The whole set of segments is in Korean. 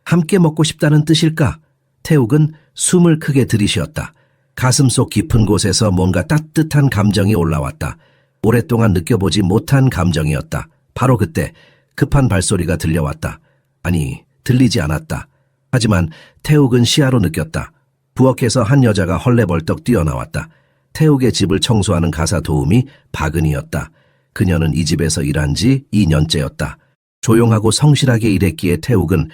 함께 먹고 싶다는 뜻일까? 태욱은 숨을 크게 들이쉬었다. 가슴속 깊은 곳에서 뭔가 따뜻한 감정이 올라왔다. 오랫동안 느껴보지 못한 감정이었다. 바로 그때 급한 발소리가 들려왔다. 아니, 들리지 않았다. 하지만 태욱은 시야로 느꼈다. 부엌에서 한 여자가 헐레벌떡 뛰어나왔다. 태욱의 집을 청소하는 가사 도우미 박은이었다. 그녀는 이 집에서 일한 지 2년째였다. 조용하고 성실하게 일했기에 태욱은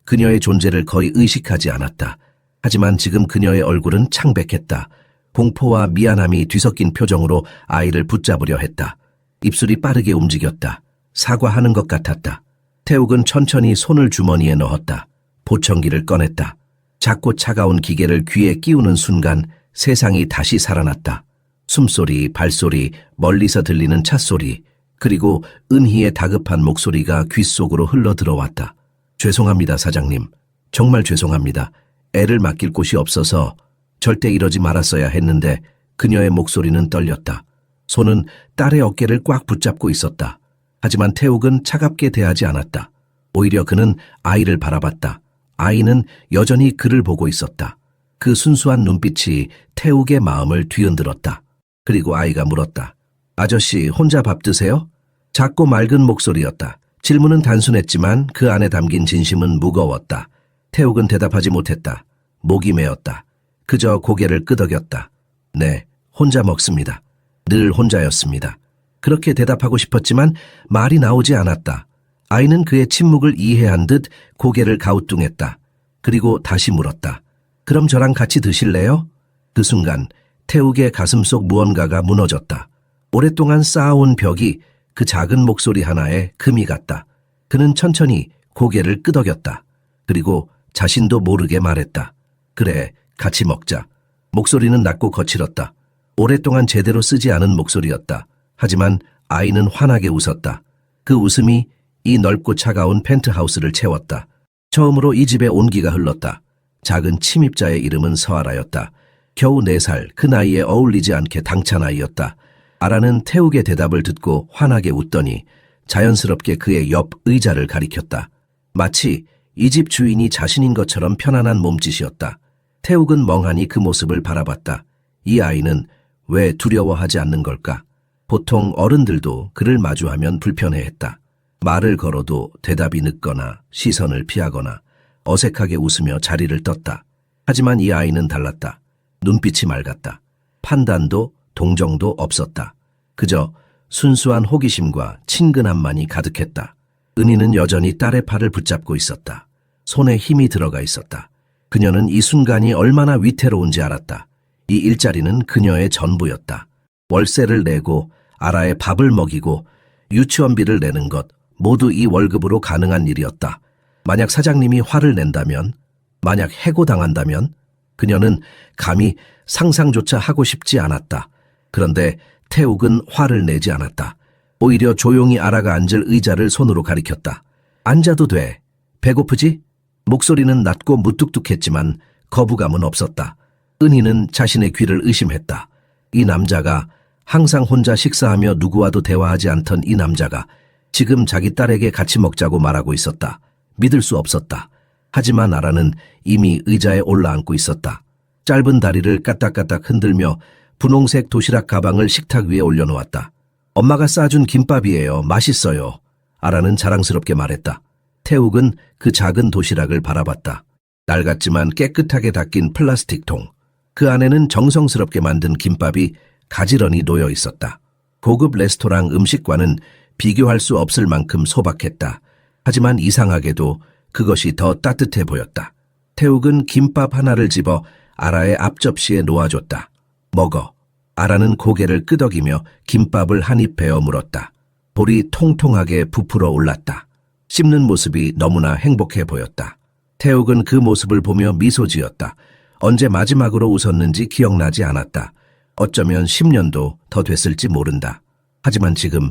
그녀의 존재를 거의 의식하지 않았다. 하지만 지금 그녀의 얼굴은 창백했다. 공포와 미안함이 뒤섞인 표정으로 아이를 붙잡으려 했다. 입술이 빠르게 움직였다. 사과하는 것 같았다. 태욱은 천천히 손을 주머니에 넣었다. 보청기를 꺼냈다. 작고 차가운 기계를 귀에 끼우는 순간 세상이 다시 살아났다. 숨소리, 발소리, 멀리서 들리는 찻소리, 그리고 은희의 다급한 목소리가 귓속으로 흘러들어왔다. 죄송합니다, 사장님. 정말 죄송합니다. 애를 맡길 곳이 없어서 절대 이러지 말았어야 했는데. 그녀의 목소리는 떨렸다. 손은 딸의 어깨를 꽉 붙잡고 있었다. 하지만 태욱은 차갑게 대하지 않았다. 오히려 그는 아이를 바라봤다. 아이는 여전히 그를 보고 있었다. 그 순수한 눈빛이 태욱의 마음을 뒤흔들었다. 그리고 아이가 물었다. 아저씨, 혼자 밥 드세요? 작고 맑은 목소리였다. 질문은 단순했지만 그 안에 담긴 진심은 무거웠다. 태욱은 대답하지 못했다. 목이 메었다. 그저 고개를 끄덕였다. 네, 혼자 먹습니다. 늘 혼자였습니다. 그렇게 대답하고 싶었지만 말이 나오지 않았다. 아이는 그의 침묵을 이해한 듯 고개를 가우뚱했다. 그리고 다시 물었다. 그럼 저랑 같이 드실래요? 그 순간 태욱의 가슴속 무언가가 무너졌다. 오랫동안 쌓아온 벽이 그 작은 목소리 하나에 금이 갔다. 그는 천천히 고개를 끄덕였다. 그리고 자신도 모르게 말했다. 그래, 같이 먹자. 목소리는 낮고 거칠었다. 오랫동안 제대로 쓰지 않은 목소리였다. 하지만 아이는 환하게 웃었다. 그 웃음이 이 넓고 차가운 펜트하우스를 채웠다. 처음으로 이 집에 온기가 흘렀다. 작은 침입자의 이름은 서아라였다. 겨우 4살, 그 나이에 어울리지 않게 당찬 아이였다. 아라는 태욱의 대답을 듣고 환하게 웃더니 자연스럽게 그의 옆 의자를 가리켰다. 마치 이 집 주인이 자신인 것처럼 편안한 몸짓이었다. 태욱은 멍하니 그 모습을 바라봤다. 이 아이는 왜 두려워하지 않는 걸까? 보통 어른들도 그를 마주하면 불편해했다. 말을 걸어도 대답이 늦거나 시선을 피하거나 어색하게 웃으며 자리를 떴다. 하지만 이 아이는 달랐다. 눈빛이 맑았다. 판단도 동정도 없었다. 그저 순수한 호기심과 친근함만이 가득했다. 은희는 여전히 딸의 팔을 붙잡고 있었다. 손에 힘이 들어가 있었다. 그녀는 이 순간이 얼마나 위태로운지 알았다. 이 일자리는 그녀의 전부였다. 월세를 내고 아라의 밥을 먹이고 유치원비를 내는 것 모두 이 월급으로 가능한 일이었다. 만약 사장님이 화를 낸다면, 만약 해고당한다면 그녀는 감히 상상조차 하고 싶지 않았다. 그런데 태욱은 화를 내지 않았다. 오히려 조용히 아라가 앉을 의자를 손으로 가리켰다. 앉아도 돼. 배고프지? 목소리는 낮고 무뚝뚝했지만 거부감은 없었다. 은희는 자신의 귀를 의심했다. 이 남자가 항상 혼자 식사하며 누구와도 대화하지 않던 이 남자가 지금 자기 딸에게 같이 먹자고 말하고 있었다. 믿을 수 없었다. 하지만 아라는 이미 의자에 올라앉고 있었다. 짧은 다리를 까딱까딱 흔들며 분홍색 도시락 가방을 식탁 위에 올려놓았다. 엄마가 싸준 김밥이에요. 맛있어요. 아라는 자랑스럽게 말했다. 태욱은 그 작은 도시락을 바라봤다. 낡았지만 깨끗하게 닦인 플라스틱 통. 그 안에는 정성스럽게 만든 김밥이 가지런히 놓여 있었다. 고급 레스토랑 음식과는 비교할 수 없을 만큼 소박했다. 하지만 이상하게도 그것이 더 따뜻해 보였다. 태욱은 김밥 하나를 집어 아라의 앞접시에 놓아줬다. 먹어. 아라는 고개를 끄덕이며 김밥을 한 입 베어 물었다. 볼이 통통하게 부풀어 올랐다. 씹는 모습이 너무나 행복해 보였다. 태욱은 그 모습을 보며 미소 지었다. 언제 마지막으로 웃었는지 기억나지 않았다. 어쩌면 10년도 더 됐을지 모른다. 하지만 지금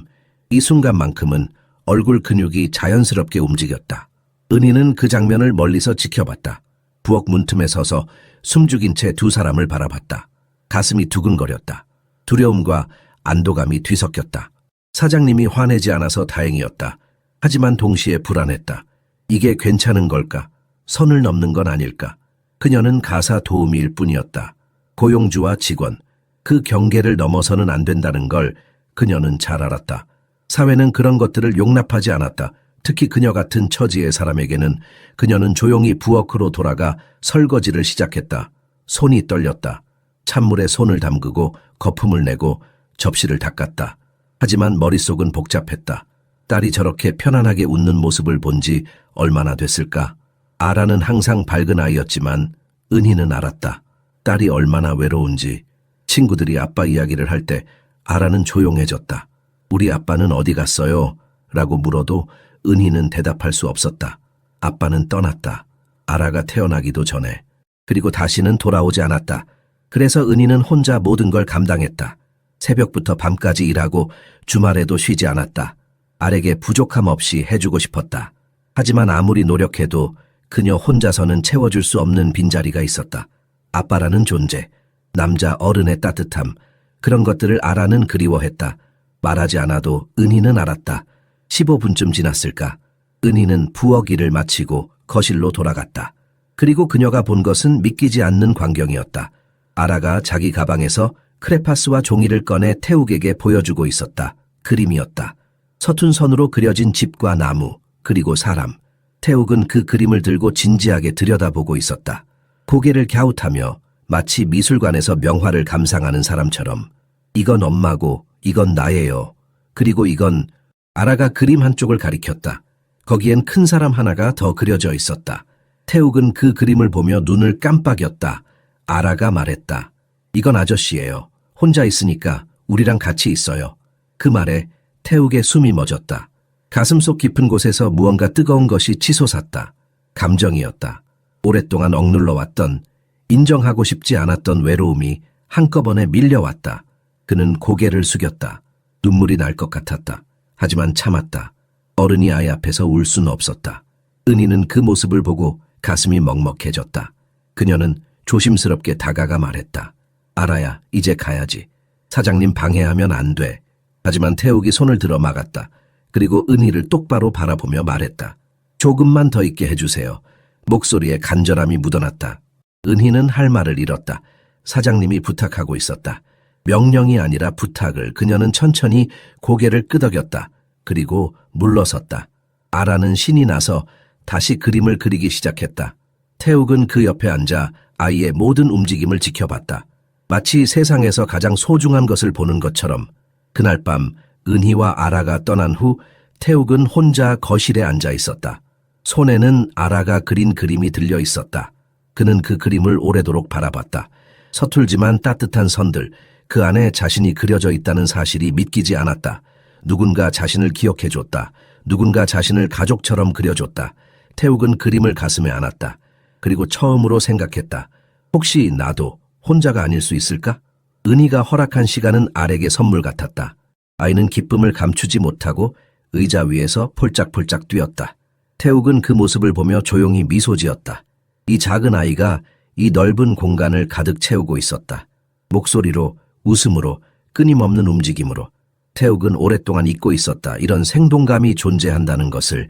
이 순간만큼은 얼굴 근육이 자연스럽게 움직였다. 은희는 그 장면을 멀리서 지켜봤다. 부엌 문틈에 서서 숨죽인 채 두 사람을 바라봤다. 가슴이 두근거렸다. 두려움과 안도감이 뒤섞였다. 사장님이 화내지 않아서 다행이었다. 하지만 동시에 불안했다. 이게 괜찮은 걸까? 선을 넘는 건 아닐까. 그녀는 가사 도우미일 뿐이었다. 고용주와 직원, 그 경계를 넘어서는 안 된다는 걸 그녀는 잘 알았다. 사회는 그런 것들을 용납하지 않았다. 특히 그녀 같은 처지의 사람에게는. 그녀는 조용히 부엌으로 돌아가 설거지를 시작했다. 손이 떨렸다. 찬물에 손을 담그고 거품을 내고 접시를 닦았다. 하지만 머릿속은 복잡했다. 딸이 저렇게 편안하게 웃는 모습을 본 지 얼마나 됐을까? 아라는 항상 밝은 아이였지만 은희는 알았다. 딸이 얼마나 외로운지. 친구들이 아빠 이야기를 할 때 아라는 조용해졌다. 우리 아빠는 어디 갔어요? 라고 물어도 은희는 대답할 수 없었다. 아빠는 떠났다. 아라가 태어나기도 전에. 그리고 다시는 돌아오지 않았다. 그래서 은희는 혼자 모든 걸 감당했다. 새벽부터 밤까지 일하고 주말에도 쉬지 않았다. 아에게 부족함 없이 해주고 싶었다. 하지만 아무리 노력해도 그녀 혼자서는 채워줄 수 없는 빈자리가 있었다. 아빠라는 존재, 남자 어른의 따뜻함, 그런 것들을 아라는 그리워했다. 말하지 않아도 은희는 알았다. 15분쯤 지났을까? 은희는 부엌 일을 마치고 거실로 돌아갔다. 그리고 그녀가 본 것은 믿기지 않는 광경이었다. 아라가 자기 가방에서 크레파스와 종이를 꺼내 태욱에게 보여주고 있었다. 그림이었다. 서툰 선으로 그려진 집과 나무, 그리고 사람. 태욱은 그 그림을 들고 진지하게 들여다보고 있었다. 고개를 갸웃하며 마치 미술관에서 명화를 감상하는 사람처럼. 이건 엄마고 이건 나예요. 그리고 이건 아라가 그림 한쪽을 가리켰다. 거기엔 큰 사람 하나가 더 그려져 있었다. 태욱은 그 그림을 보며 눈을 깜빡였다. 아라가 말했다. 이건 아저씨예요. 혼자 있으니까 우리랑 같이 있어요. 그 말에 태욱의 숨이 멎었다. 가슴속 깊은 곳에서 무언가 뜨거운 것이 치솟았다. 감정이었다. 오랫동안 억눌러왔던, 인정하고 싶지 않았던 외로움이 한꺼번에 밀려왔다. 그는 고개를 숙였다. 눈물이 날 것 같았다. 하지만 참았다. 어른이 아이 앞에서 울 수는 없었다. 은희는 그 모습을 보고 가슴이 먹먹해졌다. 그녀는 조심스럽게 다가가 말했다. 아라야, 이제 가야지. 사장님 방해하면 안 돼. 하지만 태욱이 손을 들어 막았다. 그리고 은희를 똑바로 바라보며 말했다. 조금만 더 있게 해주세요. 목소리에 간절함이 묻어났다. 은희는 할 말을 잃었다. 사장님이 부탁하고 있었다. 명령이 아니라 부탁을. 그녀는 천천히 고개를 끄덕였다. 그리고 물러섰다. 아라는 신이 나서 다시 그림을 그리기 시작했다. 태욱은 그 옆에 앉아 아이의 모든 움직임을 지켜봤다. 마치 세상에서 가장 소중한 것을 보는 것처럼. 그날 밤 은희와 아라가 떠난 후 태욱은 혼자 거실에 앉아 있었다. 손에는 아라가 그린 그림이 들려 있었다. 그는 그 그림을 오래도록 바라봤다. 서툴지만 따뜻한 선들, 그 안에 자신이 그려져 있다는 사실이 믿기지 않았다. 누군가 자신을 기억해줬다. 누군가 자신을 가족처럼 그려줬다. 태욱은 그림을 가슴에 안았다. 그리고 처음으로 생각했다. 혹시 나도 혼자가 아닐 수 있을까? 은희가 허락한 시간은 알에게 선물 같았다. 아이는 기쁨을 감추지 못하고 의자 위에서 폴짝폴짝 뛰었다. 태욱은 그 모습을 보며 조용히 미소 지었다. 이 작은 아이가 이 넓은 공간을 가득 채우고 있었다. 목소리로, 웃음으로, 끊임없는 움직임으로. 태욱은 오랫동안 잊고 있었다. 이런 생동감이 존재한다는 것을,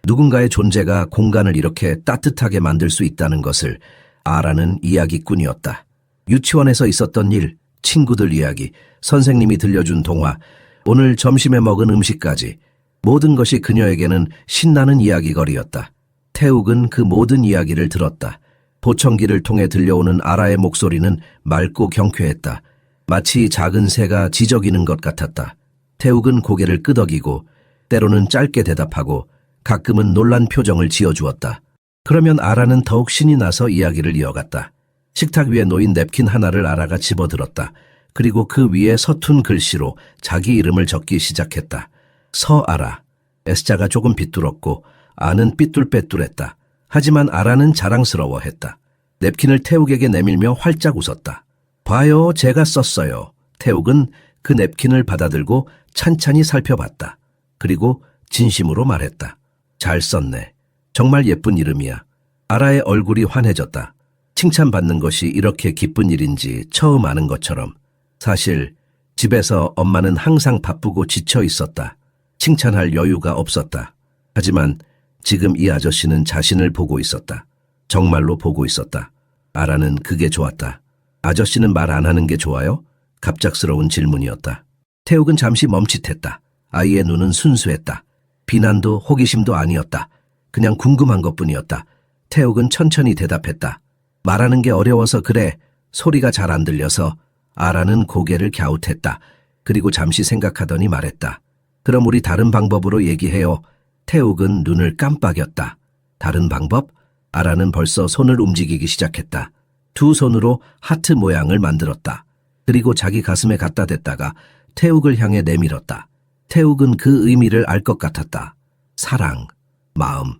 누군가의 존재가 공간을 이렇게 따뜻하게 만들 수 있다는 것을. 아라는 이야기꾼이었다. 유치원에서 있었던 일, 친구들 이야기, 선생님이 들려준 동화, 오늘 점심에 먹은 음식까지 모든 것이 그녀에게는 신나는 이야기거리였다. 태욱은 그 모든 이야기를 들었다. 보청기를 통해 들려오는 아라의 목소리는 맑고 경쾌했다. 마치 작은 새가 지저귀는 것 같았다. 태욱은 고개를 끄덕이고 때로는 짧게 대답하고 가끔은 놀란 표정을 지어주었다. 그러면 아라는 더욱 신이 나서 이야기를 이어갔다. 식탁 위에 놓인 냅킨 하나를 아라가 집어들었다. 그리고 그 위에 서툰 글씨로 자기 이름을 적기 시작했다. 서아라. S자가 조금 비뚤었고 아는 삐뚤빼뚤했다. 하지만 아라는 자랑스러워했다. 냅킨을 태욱에게 내밀며 활짝 웃었다. 봐요, 제가 썼어요. 태욱은 그 냅킨을 받아들고 찬찬히 살펴봤다. 그리고 진심으로 말했다. 잘 썼네. 정말 예쁜 이름이야. 아라의 얼굴이 환해졌다. 칭찬받는 것이 이렇게 기쁜 일인지 처음 아는 것처럼. 사실 집에서 엄마는 항상 바쁘고 지쳐 있었다. 칭찬할 여유가 없었다. 하지만 지금 이 아저씨는 자신을 보고 있었다. 정말로 보고 있었다. 아라는 그게 좋았다. 아저씨는 말 안 하는 게 좋아요? 갑작스러운 질문이었다. 태욱은 잠시 멈칫했다. 아이의 눈은 순수했다. 비난도 호기심도 아니었다. 그냥 궁금한 것뿐이었다. 태욱은 천천히 대답했다. 말하는 게 어려워서 그래. 소리가 잘 안 들려서. 아라는 고개를 갸웃했다. 그리고 잠시 생각하더니 말했다. 그럼 우리 다른 방법으로 얘기해요. 태욱은 눈을 깜빡였다. 다른 방법? 아라는 벌써 손을 움직이기 시작했다. 두 손으로 하트 모양을 만들었다. 그리고 자기 가슴에 갖다 댔다가 태욱을 향해 내밀었다. 태욱은 그 의미를 알 것 같았다. 사랑, 마음,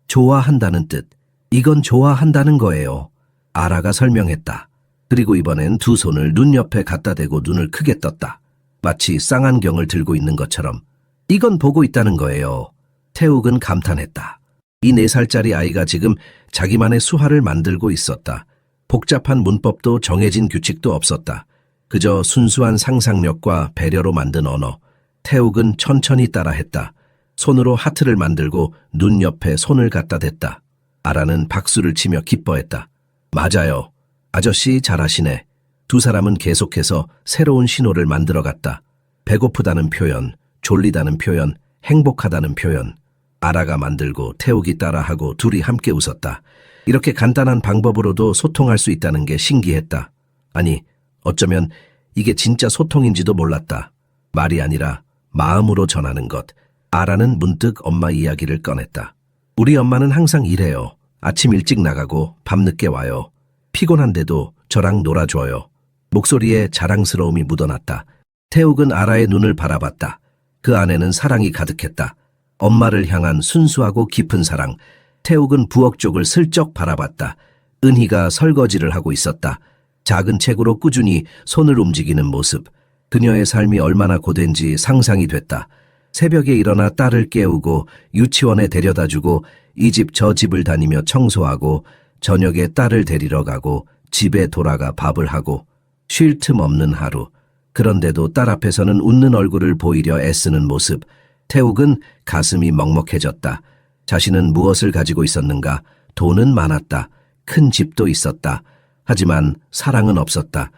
좋아한다는 뜻. 이건 좋아한다는 거예요. 아라가 설명했다. 그리고 이번엔 두 손을 눈 옆에 갖다 대고 눈을 크게 떴다. 마치 쌍안경을 들고 있는 것처럼. 이건 보고 있다는 거예요. 태욱은 감탄했다. 이 4살짜리 아이가 지금 자기만의 수화를 만들고 있었다. 복잡한 문법도 정해진 규칙도 없었다. 그저 순수한 상상력과 배려로 만든 언어. 태욱은 천천히 따라했다. 손으로 하트를 만들고 눈 옆에 손을 갖다 댔다. 아라는 박수를 치며 기뻐했다. 맞아요. 아저씨 잘하시네. 두 사람은 계속해서 새로운 신호를 만들어갔다. 배고프다는 표현, 졸리다는 표현, 행복하다는 표현. 아라가 만들고 태욱이 따라하고 둘이 함께 웃었다. 이렇게 간단한 방법으로도 소통할 수 있다는 게 신기했다. 아니, 어쩌면 이게 진짜 소통인지도 몰랐다. 말이 아니라 마음으로 전하는 것. 아라는 문득 엄마 이야기를 꺼냈다. 우리 엄마는 항상 이래요. 아침 일찍 나가고 밤늦게 와요. 피곤한데도 저랑 놀아줘요. 목소리에 자랑스러움이 묻어났다. 태욱은 아라의 눈을 바라봤다. 그 안에는 사랑이 가득했다. 엄마를 향한 순수하고 깊은 사랑. 태욱은 부엌 쪽을 슬쩍 바라봤다. 은희가 설거지를 하고 있었다. 작은 책으로 꾸준히 손을 움직이는 모습. 그녀의 삶이 얼마나 고된지 상상이 됐다. 새벽에 일어나 딸을 깨우고 유치원에 데려다주고 이 집 저 집을 다니며 청소하고 저녁에 딸을 데리러 가고 집에 돌아가 밥을 하고 쉴 틈 없는 하루. 그런데도 딸 앞에서는 웃는 얼굴을 보이려 애쓰는 모습. 태욱은 가슴이 먹먹해졌다. 자신은 무엇을 가지고 있었는가? 돈은 많았다. 큰 집도 있었다. 하지만 사랑은 없었다.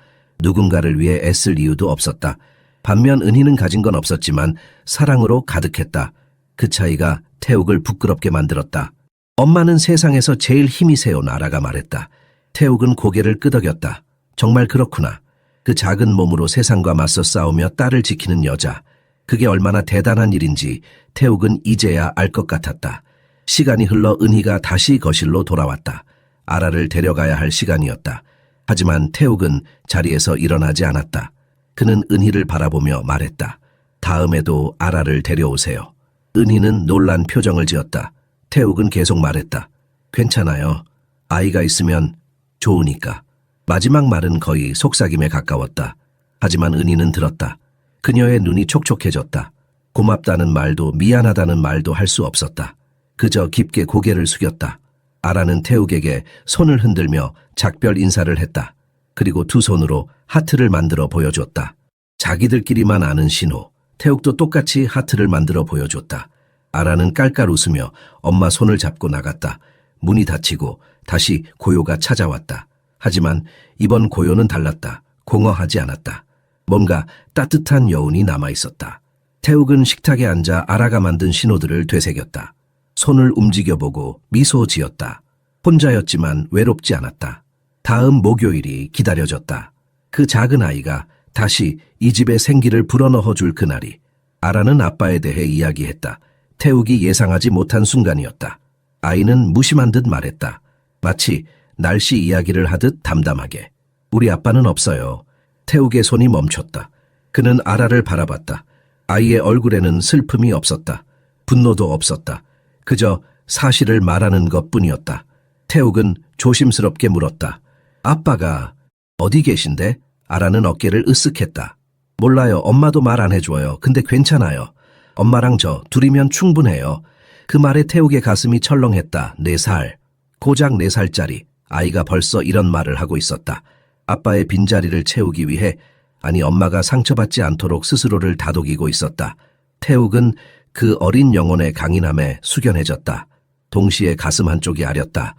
누군가를 위해 애쓸 이유도 없었다. 반면 은희는 가진 건 없었지만 사랑으로 가득했다. 그 차이가 태욱을 부끄럽게 만들었다. 엄마는 세상에서 제일 힘이 세운 아라가 말했다. 태욱은 고개를 끄덕였다. 정말 그렇구나. 그 작은 몸으로 세상과 맞서 싸우며 딸을 지키는 여자. 그게 얼마나 대단한 일인지 태욱은 이제야 알 것 같았다. 시간이 흘러 은희가 다시 거실로 돌아왔다. 아라를 데려가야 할 시간이었다. 하지만 태욱은 자리에서 일어나지 않았다. 그는 은희를 바라보며 말했다. 다음에도 아라를 데려오세요. 은희는 놀란 표정을 지었다. 태욱은 계속 말했다. 괜찮아요. 아이가 있으면 좋으니까. 마지막 말은 거의 속삭임에 가까웠다. 하지만 은희는 들었다. 그녀의 눈이 촉촉해졌다. 고맙다는 말도 미안하다는 말도 할 수 없었다. 그저 깊게 고개를 숙였다. 아라는 태욱에게 손을 흔들며 작별 인사를 했다. 그리고 두 손으로 하트를 만들어 보여줬다. 자기들끼리만 아는 신호. 태욱도 똑같이 하트를 만들어 보여줬다. 아라는 깔깔 웃으며 엄마 손을 잡고 나갔다. 문이 닫히고 다시 고요가 찾아왔다. 하지만 이번 고요는 달랐다. 공허하지 않았다. 뭔가 따뜻한 여운이 남아있었다. 태욱은 식탁에 앉아 아라가 만든 신호들을 되새겼다. 손을 움직여보고 미소 지었다. 혼자였지만 외롭지 않았다. 다음 목요일이 기다려졌다. 그 작은 아이가 다시 이 집에 생기를 불어넣어 줄 그날이. 아라는 아빠에 대해 이야기했다. 태욱이 예상하지 못한 순간이었다. 아이는 무심한 듯 말했다. 마치 날씨 이야기를 하듯 담담하게. 우리 아빠는 없어요. 태욱의 손이 멈췄다. 그는 아라를 바라봤다. 아이의 얼굴에는 슬픔이 없었다. 분노도 없었다. 그저 사실을 말하는 것뿐이었다. 태욱은 조심스럽게 물었다. 아빠가 어디 계신데? 아라는 어깨를 으쓱했다. 몰라요. 엄마도 말 안 해줘요. 근데 괜찮아요. 엄마랑 저 둘이면 충분해요. 그 말에 태욱의 가슴이 철렁했다. 4살. 고작 4살짜리. 아이가 벌써 이런 말을 하고 있었다. 아빠의 빈자리를 채우기 위해, 아니 엄마가 상처받지 않도록 스스로를 다독이고 있었다. 태욱은 그 어린 영혼의 강인함에 숙연해졌다. 동시에 가슴 한쪽이 아렸다.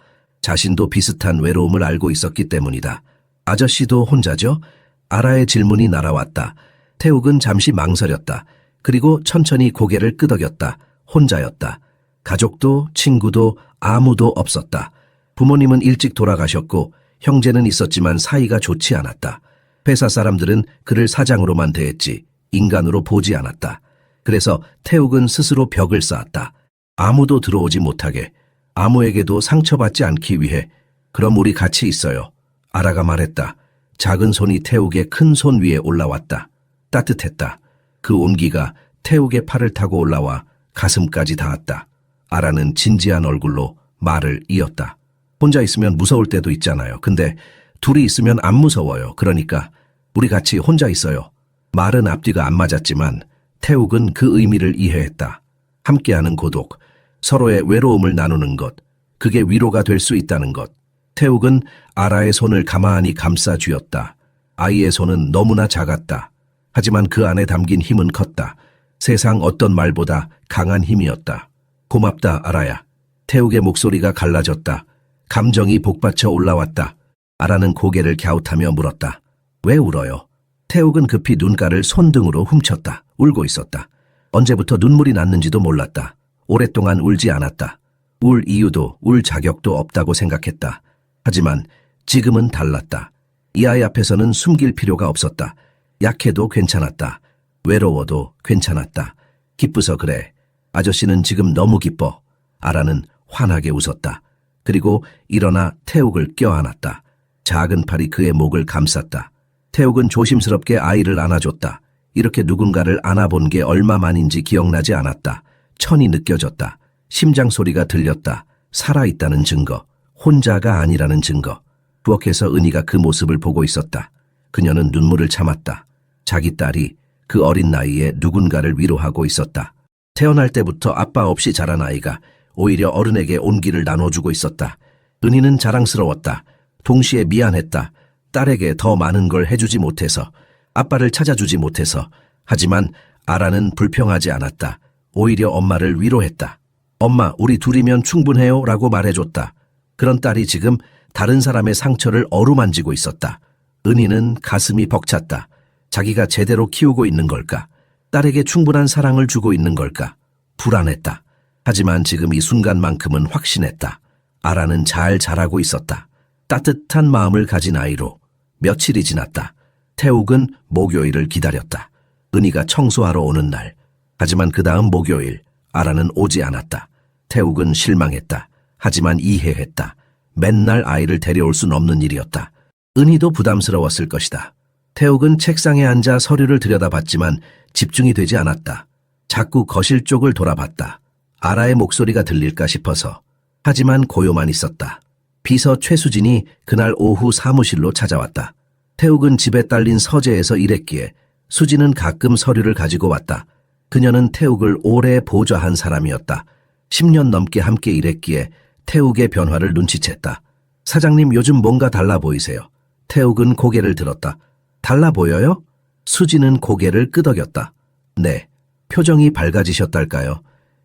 자신도 비슷한 외로움을 알고 있었기 때문이다. 아저씨도 혼자죠? 아라의 질문이 날아왔다. 태욱은 잠시 망설였다. 그리고 천천히 고개를 끄덕였다. 혼자였다. 가족도 친구도 아무도 없었다. 부모님은 일찍 돌아가셨고 형제는 있었지만 사이가 좋지 않았다. 회사 사람들은 그를 사장으로만 대했지 인간으로 보지 않았다. 그래서 태욱은 스스로 벽을 쌓았다. 아무도 들어오지 못하게, 아무에게도 상처받지 않기 위해. 그럼 우리 같이 있어요. 아라가 말했다. 작은 손이 태욱의 큰 손 위에 올라왔다. 따뜻했다. 그 온기가 태욱의 팔을 타고 올라와 가슴까지 닿았다. 아라는 진지한 얼굴로 말을 이었다. 혼자 있으면 무서울 때도 있잖아요. 근데 둘이 있으면 안 무서워요. 그러니까 우리 같이 혼자 있어요. 말은 앞뒤가 안 맞았지만 태욱은 그 의미를 이해했다. 함께하는 고독, 서로의 외로움을 나누는 것, 그게 위로가 될 수 있다는 것. 태욱은 아라의 손을 가만히 감싸 쥐었다. 아이의 손은 너무나 작았다. 하지만 그 안에 담긴 힘은 컸다. 세상 어떤 말보다 강한 힘이었다. 고맙다, 아라야. 태욱의 목소리가 갈라졌다. 감정이 복받쳐 올라왔다. 아라는 고개를 갸웃하며 물었다. 왜 울어요? 태욱은 급히 눈가를 손등으로 훔쳤다. 울고 있었다. 언제부터 눈물이 났는지도 몰랐다. 오랫동안 울지 않았다. 울 이유도 울 자격도 없다고 생각했다. 하지만 지금은 달랐다. 이 아이 앞에서는 숨길 필요가 없었다. 약해도 괜찮았다. 외로워도 괜찮았다. 기쁘서 그래. 아저씨는 지금 너무 기뻐. 아라는 환하게 웃었다. 그리고 일어나 태욱을 껴안았다. 작은 팔이 그의 목을 감쌌다. 태욱은 조심스럽게 아이를 안아줬다. 이렇게 누군가를 안아본 게 얼마만인지 기억나지 않았다. 천이 느껴졌다. 심장 소리가 들렸다. 살아있다는 증거. 혼자가 아니라는 증거. 부엌에서 은희가 그 모습을 보고 있었다. 그녀는 눈물을 참았다. 자기 딸이 그 어린 나이에 누군가를 위로하고 있었다. 태어날 때부터 아빠 없이 자란 아이가 오히려 어른에게 온기를 나눠주고 있었다. 은희는 자랑스러웠다. 동시에 미안했다. 딸에게 더 많은 걸 해주지 못해서, 아빠를 찾아주지 못해서. 하지만 아라는 불평하지 않았다. 오히려 엄마를 위로했다. 엄마, 우리 둘이면 충분해요 라고 말해줬다. 그런 딸이 지금 다른 사람의 상처를 어루만지고 있었다. 은희는 가슴이 벅찼다. 자기가 제대로 키우고 있는 걸까? 딸에게 충분한 사랑을 주고 있는 걸까? 불안했다. 하지만 지금 이 순간만큼은 확신했다. 아라는 잘 자라고 있었다. 따뜻한 마음을 가진 아이로. 며칠이 지났다. 태욱은 목요일을 기다렸다. 은희가 청소하러 오는 날. 하지만 그 다음 목요일 아라는 오지 않았다. 태욱은 실망했다. 하지만 이해했다. 맨날 아이를 데려올 순 없는 일이었다. 은희도 부담스러웠을 것이다. 태욱은 책상에 앉아 서류를 들여다봤지만 집중이 되지 않았다. 자꾸 거실 쪽을 돌아봤다. 아라의 목소리가 들릴까 싶어서. 하지만 고요만 있었다. 비서 최수진이 그날 오후 사무실로 찾아왔다. 태욱은 집에 딸린 서재에서 일했기에 수진은 가끔 서류를 가지고 왔다. 그녀는 태욱을 오래 보좌한 사람이었다. 10년 넘게 함께 일했기에 태욱의 변화를 눈치챘다. 사장님, 요즘 뭔가 달라 보이세요. 태욱은 고개를 들었다. 달라 보여요? 수진은 고개를 끄덕였다. 네, 표정이 밝아지셨달까요?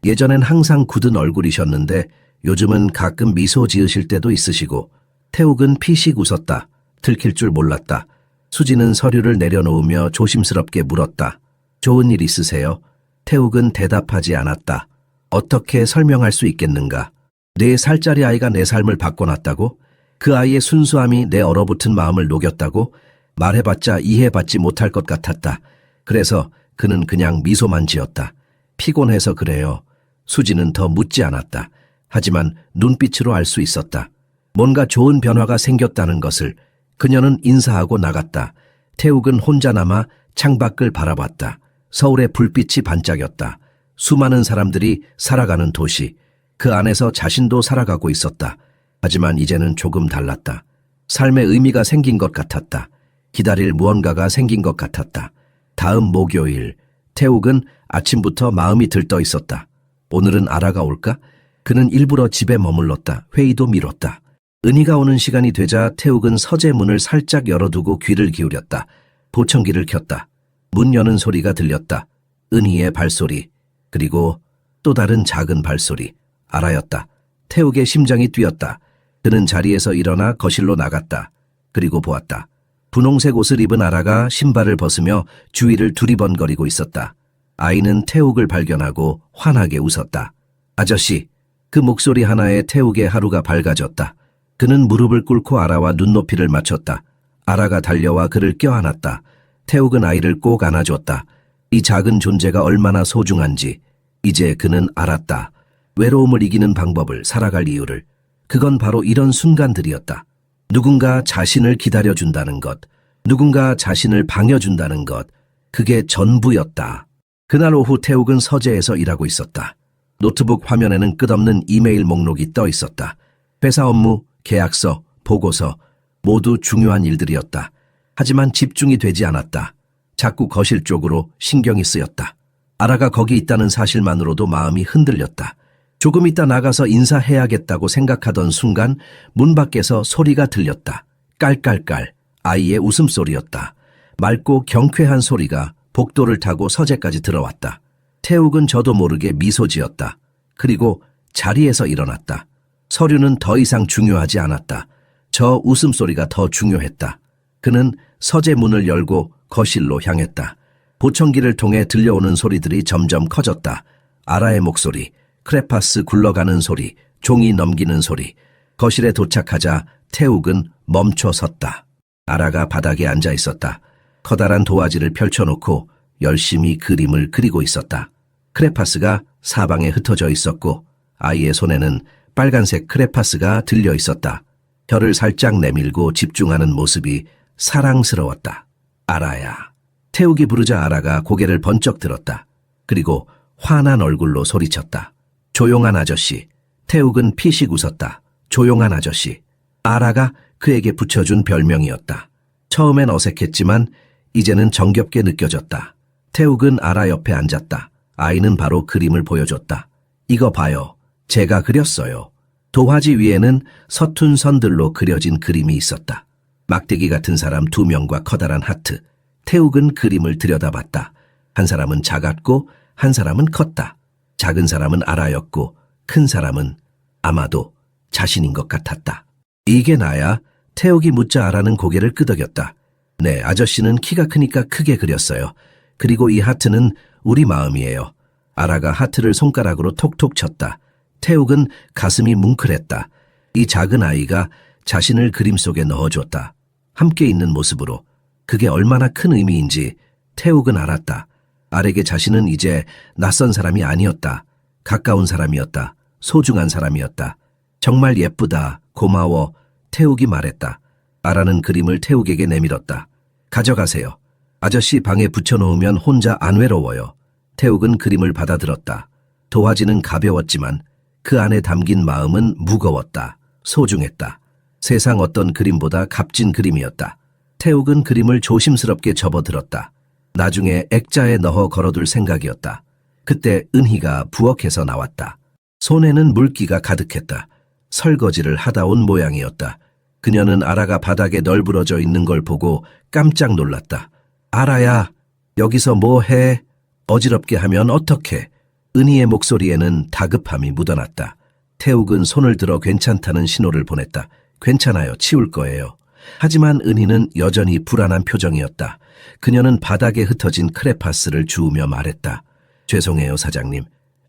예전엔 항상 굳은 얼굴이셨는데 요즘은 가끔 미소 지으실 때도 있으시고. 태욱은 피식 웃었다. 들킬 줄 몰랐다. 수진은 서류를 내려놓으며 조심스럽게 물었다. 좋은 일 있으세요? 태욱은 대답하지 않았다. 어떻게 설명할 수 있겠는가? 4살짜리 아이가 내 삶을 바꿔놨다고? 그 아이의 순수함이 내 얼어붙은 마음을 녹였다고? 말해봤자 이해받지 못할 것 같았다. 그래서 그는 그냥 미소만 지었다. 피곤해서 그래요. 수지는 더 묻지 않았다. 하지만 눈빛으로 알 수 있었다. 뭔가 좋은 변화가 생겼다는 것을. 그녀는 인사하고 나갔다. 태욱은 혼자 남아 창밖을 바라봤다. 서울의 불빛이 반짝였다. 수많은 사람들이 살아가는 도시. 그 안에서 자신도 살아가고 있었다. 하지만 이제는 조금 달랐다. 삶의 의미가 생긴 것 같았다. 기다릴 무언가가 생긴 것 같았다. 다음 목요일, 태욱은 아침부터 마음이 들떠 있었다. 오늘은 아라가 올까? 그는 일부러 집에 머물렀다. 회의도 미뤘다. 은희가 오는 시간이 되자 태욱은 서재 문을 살짝 열어두고 귀를 기울였다. 보청기를 켰다. 문 여는 소리가 들렸다. 은희의 발소리. 그리고 또 다른 작은 발소리. 아라였다. 태욱의 심장이 뛰었다. 그는 자리에서 일어나 거실로 나갔다. 그리고 보았다. 분홍색 옷을 입은 아라가 신발을 벗으며 주위를 두리번거리고 있었다. 아이는 태욱을 발견하고 환하게 웃었다. 아저씨, 그 목소리 하나에 태욱의 하루가 밝아졌다. 그는 무릎을 꿇고 아라와 눈높이를 맞췄다. 아라가 달려와 그를 껴안았다. 태욱은 아이를 꼭 안아줬다. 이 작은 존재가 얼마나 소중한지 이제 그는 알았다. 외로움을 이기는 방법을, 살아갈 이유를. 그건 바로 이런 순간들이었다. 누군가 자신을 기다려준다는 것, 누군가 자신을 반겨준다는 것, 그게 전부였다. 그날 오후 태욱은 서재에서 일하고 있었다. 노트북 화면에는 끝없는 이메일 목록이 떠 있었다. 회사 업무, 계약서, 보고서, 모두 중요한 일들이었다. 하지만 집중이 되지 않았다. 자꾸 거실 쪽으로 신경이 쓰였다. 아라가 거기 있다는 사실만으로도 마음이 흔들렸다. 조금 있다 나가서 인사해야겠다고 생각하던 순간 문 밖에서 소리가 들렸다. 깔깔깔, 아이의 웃음소리였다. 맑고 경쾌한 소리가 복도를 타고 서재까지 들어왔다. 태욱은 저도 모르게 미소 지었다. 그리고 자리에서 일어났다. 서류는 더 이상 중요하지 않았다. 저 웃음소리가 더 중요했다. 그는 서재 문을 열고 거실로 향했다. 보청기를 통해 들려오는 소리들이 점점 커졌다. 아라의 목소리, 크레파스 굴러가는 소리, 종이 넘기는 소리. 거실에 도착하자 태욱은 멈춰 섰다. 아라가 바닥에 앉아 있었다. 커다란 도화지를 펼쳐놓고 열심히 그림을 그리고 있었다. 크레파스가 사방에 흩어져 있었고 아이의 손에는 빨간색 크레파스가 들려 있었다. 혀를 살짝 내밀고 집중하는 모습이 사랑스러웠다. 아라야. 태욱이 부르자 아라가 고개를 번쩍 들었다. 그리고 환한 얼굴로 소리쳤다. 조용한 아저씨. 태욱은 피식 웃었다. 조용한 아저씨. 아라가 그에게 붙여준 별명이었다. 처음엔 어색했지만 이제는 정겹게 느껴졌다. 태욱은 아라 옆에 앉았다. 아이는 바로 그림을 보여줬다. 이거 봐요. 제가 그렸어요. 도화지 위에는 서툰 선들로 그려진 그림이 있었다. 막대기 같은 사람 2명과 커다란 하트. 태욱은 그림을 들여다봤다. 한 사람은 작았고 한 사람은 컸다. 작은 사람은 아라였고 큰 사람은 아마도 자신인 것 같았다. 이게 나야? 태욱이 묻자 아라는 고개를 끄덕였다. 네, 아저씨는 키가 크니까 크게 그렸어요. 그리고 이 하트는 우리 마음이에요. 아라가 하트를 손가락으로 톡톡 쳤다. 태욱은 가슴이 뭉클했다. 이 작은 아이가 자신을 그림 속에 넣어줬다. 함께 있는 모습으로. 그게 얼마나 큰 의미인지 태욱은 알았다. 아라에게 자신은 이제 낯선 사람이 아니었다. 가까운 사람이었다. 소중한 사람이었다. 정말 예쁘다. 고마워. 태욱이 말했다. 아라는 그림을 태욱에게 내밀었다. 가져가세요. 아저씨 방에 붙여놓으면 혼자 안 외로워요. 태욱은 그림을 받아들었다. 도화지는 가벼웠지만 그 안에 담긴 마음은 무거웠다. 소중했다. 세상 어떤 그림보다 값진 그림이었다. 태욱은 그림을 조심스럽게 접어들었다. 나중에 액자에 넣어 걸어둘 생각이었다. 그때 은희가 부엌에서 나왔다. 손에는 물기가 가득했다. 설거지를 하다 온 모양이었다. 그녀는 아라가 바닥에 널브러져 있는 걸 보고 깜짝 놀랐다. 아라야, 여기서 뭐 해? 어지럽게 하면 어떡해? 은희의 목소리에는 다급함이 묻어났다. 태욱은 손을 들어 괜찮다는 신호를 보냈다. 괜찮아요. 치울 거예요. 하지만 은희는 여전히 불안한 표정이었다. 그녀는 바닥에 흩어진 크레파스를 주우며 말했다. 죄송해요, 사장님.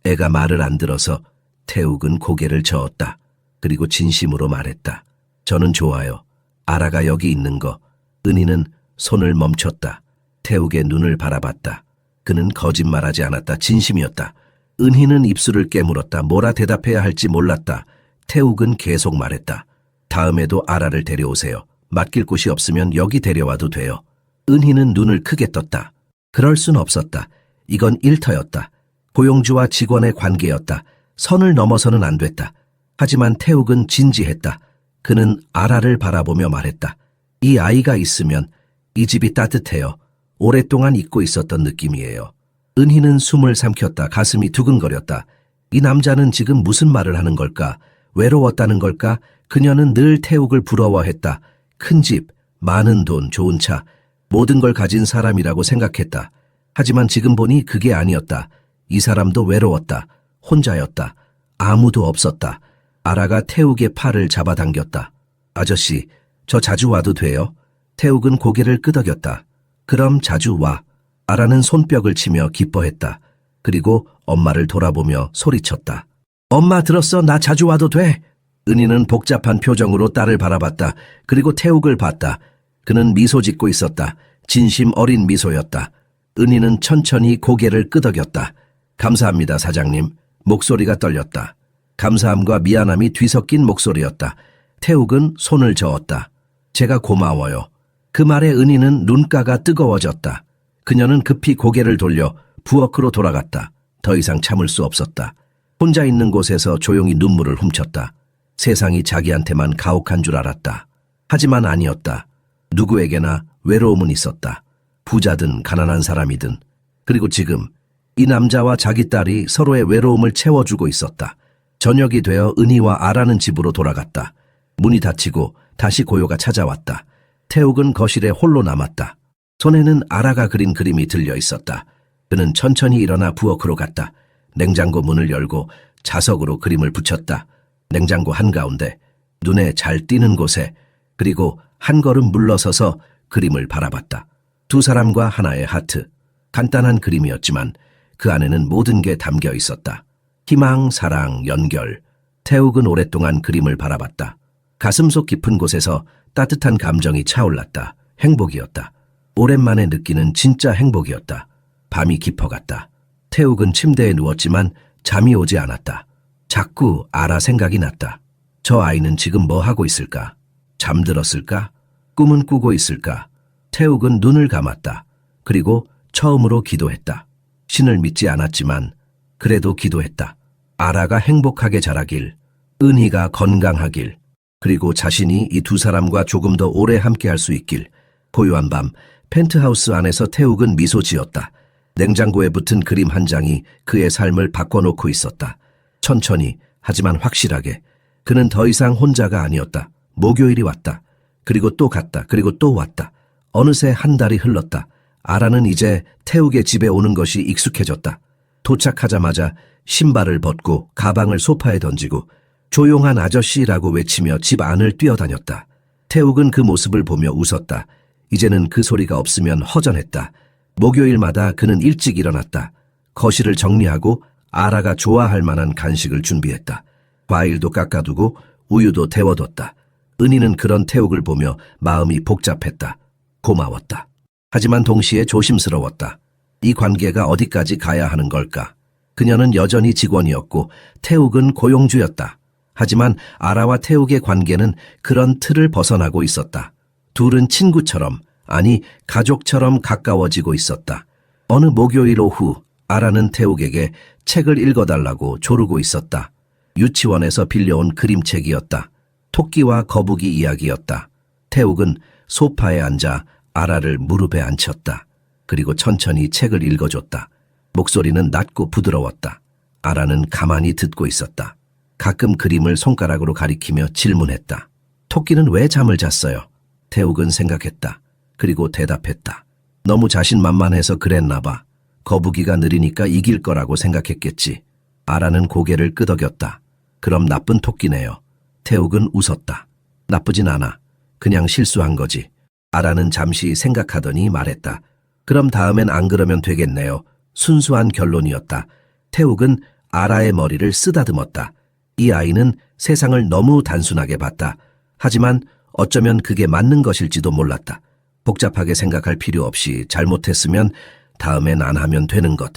애가 말을 안 들어서. 태욱은 고개를 저었다. 그리고 진심으로 말했다. 저는 좋아요. 아라가 여기 있는 거. 은희는 손을 멈췄다. 태욱의 눈을 바라봤다. 그는 거짓말하지 않았다. 진심이었다. 은희는 입술을 깨물었다. 뭐라 대답해야 할지 몰랐다. 태욱은 계속 말했다. 다음에도 아라를 데려오세요. 맡길 곳이 없으면 여기 데려와도 돼요. 은희는 눈을 크게 떴다. 그럴 순 없었다. 이건 일터였다. 고용주와 직원의 관계였다. 선을 넘어서는 안 됐다. 하지만 태욱은 진지했다. 그는 아라를 바라보며 말했다. 이 아이가 있으면 이 집이 따뜻해요. 오랫동안 잊고 있었던 느낌이에요. 은희는 숨을 삼켰다. 가슴이 두근거렸다. 이 남자는 지금 무슨 말을 하는 걸까? 외로웠다는 걸까? 그녀는 늘 태욱을 부러워했다. 큰 집, 많은 돈, 좋은 차, 모든 걸 가진 사람이라고 생각했다. 하지만 지금 보니 그게 아니었다. 이 사람도 외로웠다. 혼자였다. 아무도 없었다. 아라가 태욱의 팔을 잡아당겼다. 아저씨, 저 자주 와도 돼요? 태욱은 고개를 끄덕였다. 그럼 자주 와. 아라는 손뼉을 치며 기뻐했다. 그리고 엄마를 돌아보며 소리쳤다. 엄마 들었어? 나 자주 와도 돼? 은희는 복잡한 표정으로 딸을 바라봤다. 그리고 태욱을 봤다. 그는 미소 짓고 있었다. 진심 어린 미소였다. 은희는 천천히 고개를 끄덕였다. 감사합니다, 사장님. 목소리가 떨렸다. 감사함과 미안함이 뒤섞인 목소리였다. 태욱은 손을 저었다. 제가 고마워요. 그 말에 은희는 눈가가 뜨거워졌다. 그녀는 급히 고개를 돌려 부엌으로 돌아갔다. 더 이상 참을 수 없었다. 혼자 있는 곳에서 조용히 눈물을 훔쳤다. 세상이 자기한테만 가혹한 줄 알았다. 하지만 아니었다. 누구에게나 외로움은 있었다. 부자든 가난한 사람이든. 그리고 지금 이 남자와 자기 딸이 서로의 외로움을 채워주고 있었다. 저녁이 되어 은희와 아라는 집으로 돌아갔다. 문이 닫히고 다시 고요가 찾아왔다. 태욱은 거실에 홀로 남았다. 손에는 아라가 그린 그림이 들려 있었다. 그는 천천히 일어나 부엌으로 갔다. 냉장고 문을 열고 자석으로 그림을 붙였다. 냉장고 한가운데 눈에 잘 띄는 곳에, 그리고 한 걸음 물러서서 그림을 바라봤다. 두 사람과 하나의 하트. 간단한 그림이었지만 그 안에는 모든 게 담겨 있었다. 희망, 사랑, 연결. 태욱은 오랫동안 그림을 바라봤다. 가슴속 깊은 곳에서 따뜻한 감정이 차올랐다. 행복이었다. 오랜만에 느끼는 진짜 행복이었다. 밤이 깊어갔다. 태욱은 침대에 누웠지만 잠이 오지 않았다. 자꾸 아라 생각이 났다. 저 아이는 지금 뭐 하고 있을까? 잠들었을까? 꿈은 꾸고 있을까? 태욱은 눈을 감았다. 그리고 처음으로 기도했다. 신을 믿지 않았지만 그래도 기도했다. 아라가 행복하게 자라길, 은희가 건강하길, 그리고 자신이 이 두 사람과 조금 더 오래 함께할 수 있길. 고요한 밤, 펜트하우스 안에서 태욱은 미소 지었다. 냉장고에 붙은 그림 한 장이 그의 삶을 바꿔놓고 있었다. 천천히, 하지만 확실하게. 그는 더 이상 혼자가 아니었다. 목요일이 왔다. 그리고 또 갔다. 그리고 또 왔다. 어느새 한 달이 흘렀다. 아라는 이제 태욱의 집에 오는 것이 익숙해졌다. 도착하자마자 신발을 벗고 가방을 소파에 던지고 조용한 아저씨라고 외치며 집 안을 뛰어다녔다. 태욱은 그 모습을 보며 웃었다. 이제는 그 소리가 없으면 허전했다. 목요일마다 그는 일찍 일어났다. 거실을 정리하고 아라가 좋아할 만한 간식을 준비했다. 과일도 깎아두고 우유도 데워뒀다. 은희는 그런 태욱을 보며 마음이 복잡했다. 고마웠다. 하지만 동시에 조심스러웠다. 이 관계가 어디까지 가야 하는 걸까? 그녀는 여전히 직원이었고 태욱은 고용주였다. 하지만 아라와 태욱의 관계는 그런 틀을 벗어나고 있었다. 둘은 친구처럼, 아니 가족처럼 가까워지고 있었다. 어느 목요일 오후 아라는 태욱에게 책을 읽어달라고 조르고 있었다. 유치원에서 빌려온 그림책이었다. 토끼와 거북이 이야기였다. 태욱은 소파에 앉아 아라를 무릎에 앉혔다. 그리고 천천히 책을 읽어줬다. 목소리는 낮고 부드러웠다. 아라는 가만히 듣고 있었다. 가끔 그림을 손가락으로 가리키며 질문했다. 토끼는 왜 잠을 잤어요? 태욱은 생각했다. 그리고 대답했다. 너무 자신만만해서 그랬나 봐. 거북이가 느리니까 이길 거라고 생각했겠지. 아라는 고개를 끄덕였다. 그럼 나쁜 토끼네요. 태욱은 웃었다. 나쁘진 않아. 그냥 실수한 거지. 아라는 잠시 생각하더니 말했다. 그럼 다음엔 안 그러면 되겠네요. 순수한 결론이었다. 태욱은 아라의 머리를 쓰다듬었다. 이 아이는 세상을 너무 단순하게 봤다. 하지만 어쩌면 그게 맞는 것일지도 몰랐다. 복잡하게 생각할 필요 없이 잘못했으면 다음엔 안 하면 되는 것.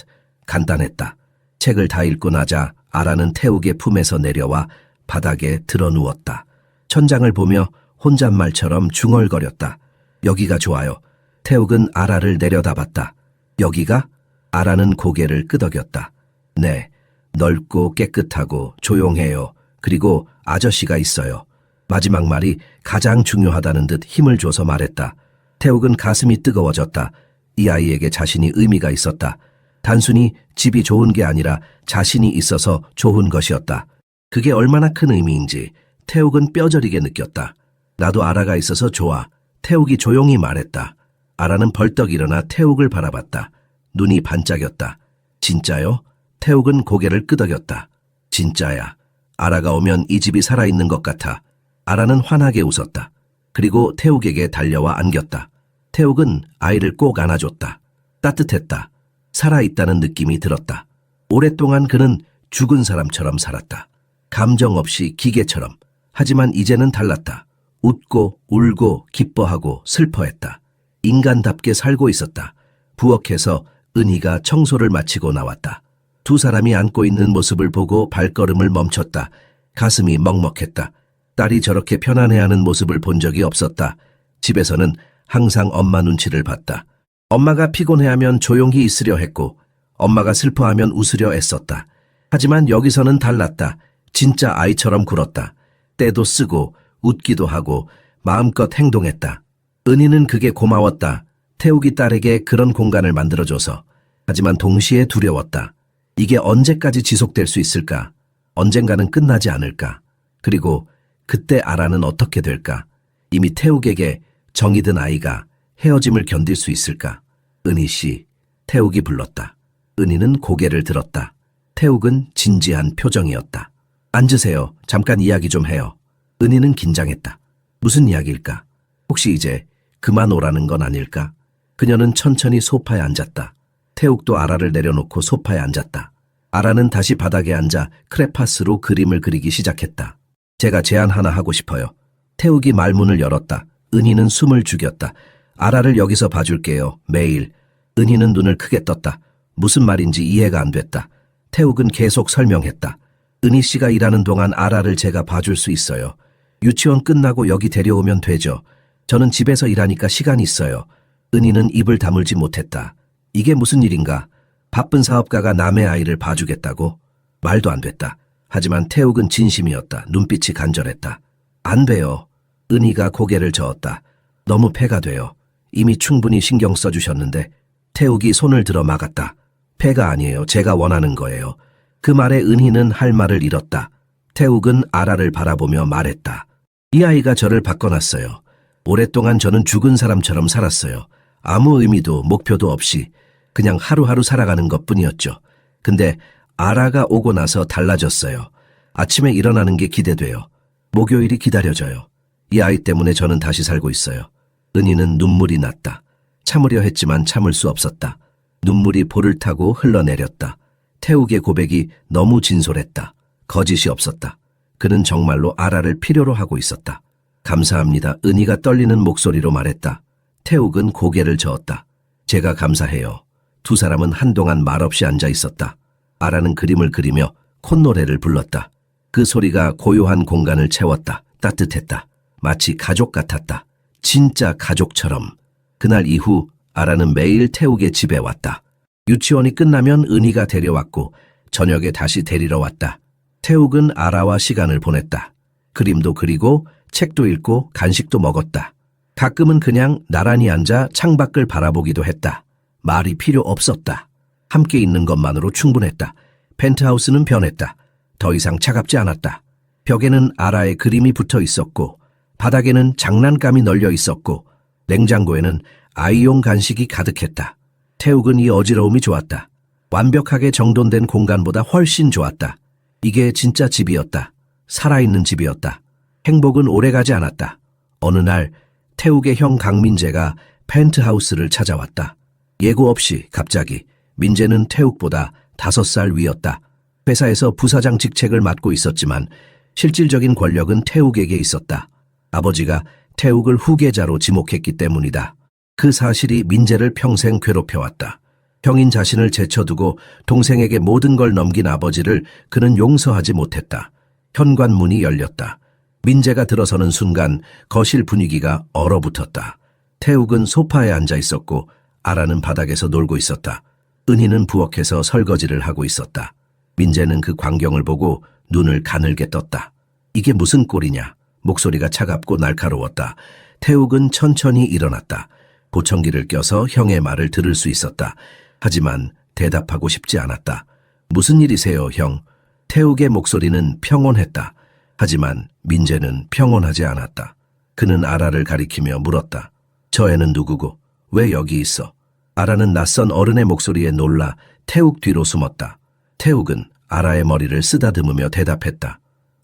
간단했다. 책을 다 읽고 나자 아라는 태욱의 품에서 내려와 바닥에 드러누웠다. 천장을 보며 혼잣말처럼 중얼거렸다. 여기가 좋아요. 태욱은 아라를 내려다봤다. 여기가? 아라는 고개를 끄덕였다. 네, 넓고 깨끗하고 조용해요. 그리고 아저씨가 있어요. 마지막 말이 가장 중요하다는 듯 힘을 줘서 말했다. 태욱은 가슴이 뜨거워졌다. 이 아이에게 자신이 의미가 있었다. 단순히 집이 좋은 게 아니라 자신이 있어서 좋은 것이었다. 그게 얼마나 큰 의미인지 태욱은 뼈저리게 느꼈다. 나도 아라가 있어서 좋아. 태욱이 조용히 말했다. 아라는 벌떡 일어나 태욱을 바라봤다. 눈이 반짝였다. 진짜요? 태욱은 고개를 끄덕였다. 진짜야. 아라가 오면 이 집이 살아있는 것 같아. 아라는 환하게 웃었다. 그리고 태욱에게 달려와 안겼다. 태욱은 아이를 꼭 안아줬다. 따뜻했다. 살아있다는 느낌이 들었다. 오랫동안 그는 죽은 사람처럼 살았다. 감정 없이 기계처럼. 하지만 이제는 달랐다. 웃고 울고 기뻐하고 슬퍼했다. 인간답게 살고 있었다. 부엌에서 은희가 청소를 마치고 나왔다. 두 사람이 안고 있는 모습을 보고 발걸음을 멈췄다. 가슴이 먹먹했다. 딸이 저렇게 편안해하는 모습을 본 적이 없었다. 집에서는 항상 엄마 눈치를 봤다. 엄마가 피곤해하면 조용히 있으려 했고 엄마가 슬퍼하면 웃으려 애썼다. 하지만 여기서는 달랐다. 진짜 아이처럼 굴었다. 때도 쓰고 웃기도 하고 마음껏 행동했다. 은희는 그게 고마웠다. 태욱이 딸에게 그런 공간을 만들어줘서. 하지만 동시에 두려웠다. 이게 언제까지 지속될 수 있을까? 언젠가는 끝나지 않을까? 그리고 그때 아라는 어떻게 될까? 이미 태욱에게 정이 든 아이가 헤어짐을 견딜 수 있을까? 은희 씨, 태욱이 불렀다. 은희는 고개를 들었다. 태욱은 진지한 표정이었다. 앉으세요. 잠깐 이야기 좀 해요. 은희는 긴장했다. 무슨 이야기일까? 혹시 이제 그만 오라는 건 아닐까? 그녀는 천천히 소파에 앉았다. 태욱도 아라를 내려놓고 소파에 앉았다. 아라는 다시 바닥에 앉아 크레파스로 그림을 그리기 시작했다. 제가 제안 하나 하고 싶어요. 태욱이 말문을 열었다. 은희는 숨을 죽였다. 아라를 여기서 봐줄게요. 매일. 은희는 눈을 크게 떴다. 무슨 말인지 이해가 안 됐다. 태욱은 계속 설명했다. 은희 씨가 일하는 동안 아라를 제가 봐줄 수 있어요. 유치원 끝나고 여기 데려오면 되죠. 저는 집에서 일하니까 시간이 있어요. 은희는 입을 다물지 못했다. 이게 무슨 일인가? 바쁜 사업가가 남의 아이를 봐주겠다고? 말도 안 됐다. 하지만 태욱은 진심이었다. 눈빛이 간절했다. 안 돼요. 은희가 고개를 저었다. 너무 패가 돼요. 이미 충분히 신경 써주셨는데. 태욱이 손을 들어 막았다. 패가 아니에요. 제가 원하는 거예요. 그 말에 은희는 할 말을 잃었다. 태욱은 아라를 바라보며 말했다. 이 아이가 저를 바꿔놨어요. 오랫동안 저는 죽은 사람처럼 살았어요. 아무 의미도 목표도 없이 그냥 하루하루 살아가는 것뿐이었죠. 근데 아라가 오고 나서 달라졌어요. 아침에 일어나는 게 기대돼요. 목요일이 기다려져요. 이 아이 때문에 저는 다시 살고 있어요. 은희는 눈물이 났다. 참으려 했지만 참을 수 없었다. 눈물이 볼을 타고 흘러내렸다. 태욱의 고백이 너무 진솔했다. 거짓이 없었다. 그는 정말로 아라를 필요로 하고 있었다. 감사합니다. 은희가 떨리는 목소리로 말했다. 태욱은 고개를 저었다. 제가 감사해요. 두 사람은 한동안 말없이 앉아 있었다. 아라는 그림을 그리며 콧노래를 불렀다. 그 소리가 고요한 공간을 채웠다. 따뜻했다. 마치 가족 같았다. 진짜 가족처럼. 그날 이후 아라는 매일 태욱의 집에 왔다. 유치원이 끝나면 은희가 데려왔고 저녁에 다시 데리러 왔다. 태욱은 아라와 시간을 보냈다. 그림도 그리고 책도 읽고 간식도 먹었다. 가끔은 그냥 나란히 앉아 창밖을 바라보기도 했다. 말이 필요 없었다. 함께 있는 것만으로 충분했다. 펜트하우스는 변했다. 더 이상 차갑지 않았다. 벽에는 아라의 그림이 붙어 있었고 바닥에는 장난감이 널려 있었고 냉장고에는 아이용 간식이 가득했다. 태욱은 이 어지러움이 좋았다. 완벽하게 정돈된 공간보다 훨씬 좋았다. 이게 진짜 집이었다. 살아있는 집이었다. 행복은 오래가지 않았다. 어느 날 태욱의 형 강민재가 펜트하우스를 찾아왔다. 예고 없이 갑자기. 민재는 태욱보다 5살 위였다. 회사에서 부사장 직책을 맡고 있었지만 실질적인 권력은 태욱에게 있었다. 아버지가 태욱을 후계자로 지목했기 때문이다. 그 사실이 민재를 평생 괴롭혀왔다. 형인 자신을 제쳐두고 동생에게 모든 걸 넘긴 아버지를 그는 용서하지 못했다. 현관문이 열렸다. 민재가 들어서는 순간 거실 분위기가 얼어붙었다. 태욱은 소파에 앉아 있었고 아라는 바닥에서 놀고 있었다. 은희는 부엌에서 설거지를 하고 있었다. 민재는 그 광경을 보고 눈을 가늘게 떴다. 이게 무슨 꼴이냐? 목소리가 차갑고 날카로웠다. 태욱은 천천히 일어났다. 보청기를 껴서 형의 말을 들을 수 있었다. 하지만 대답하고 싶지 않았다. 무슨 일이세요, 형? 태욱의 목소리는 평온했다. 하지만 민재는 평온하지 않았다. 그는 아라를 가리키며 물었다. 저 애는 누구고 왜 여기 있어? 아라는 낯선 어른의 목소리에 놀라 태욱 뒤로 숨었다. 태욱은 아라의 머리를 쓰다듬으며 대답했다.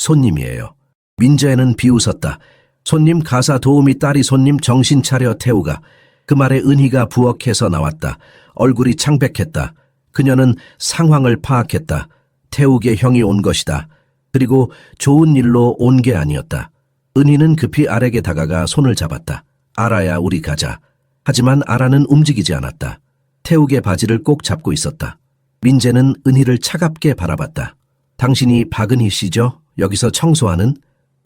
손님이에요. 민재는 비웃었다. 손님 가사 도우미 딸이 손님 정신 차려 태우가. 그 말에 은희가 부엌에서 나왔다. 얼굴이 창백했다. 그녀는 상황을 파악했다. 태욱의 형이 온 것이다. 그리고 좋은 일로 온 게 아니었다. 은희는 급히 아락에 다가가 손을 잡았다. 아라야 우리 가자. 하지만 아라는 움직이지 않았다. 태욱의 바지를 꼭 잡고 있었다. 민재는 은희를 차갑게 바라봤다. 당신이 박은희 씨죠? 여기서 청소하는?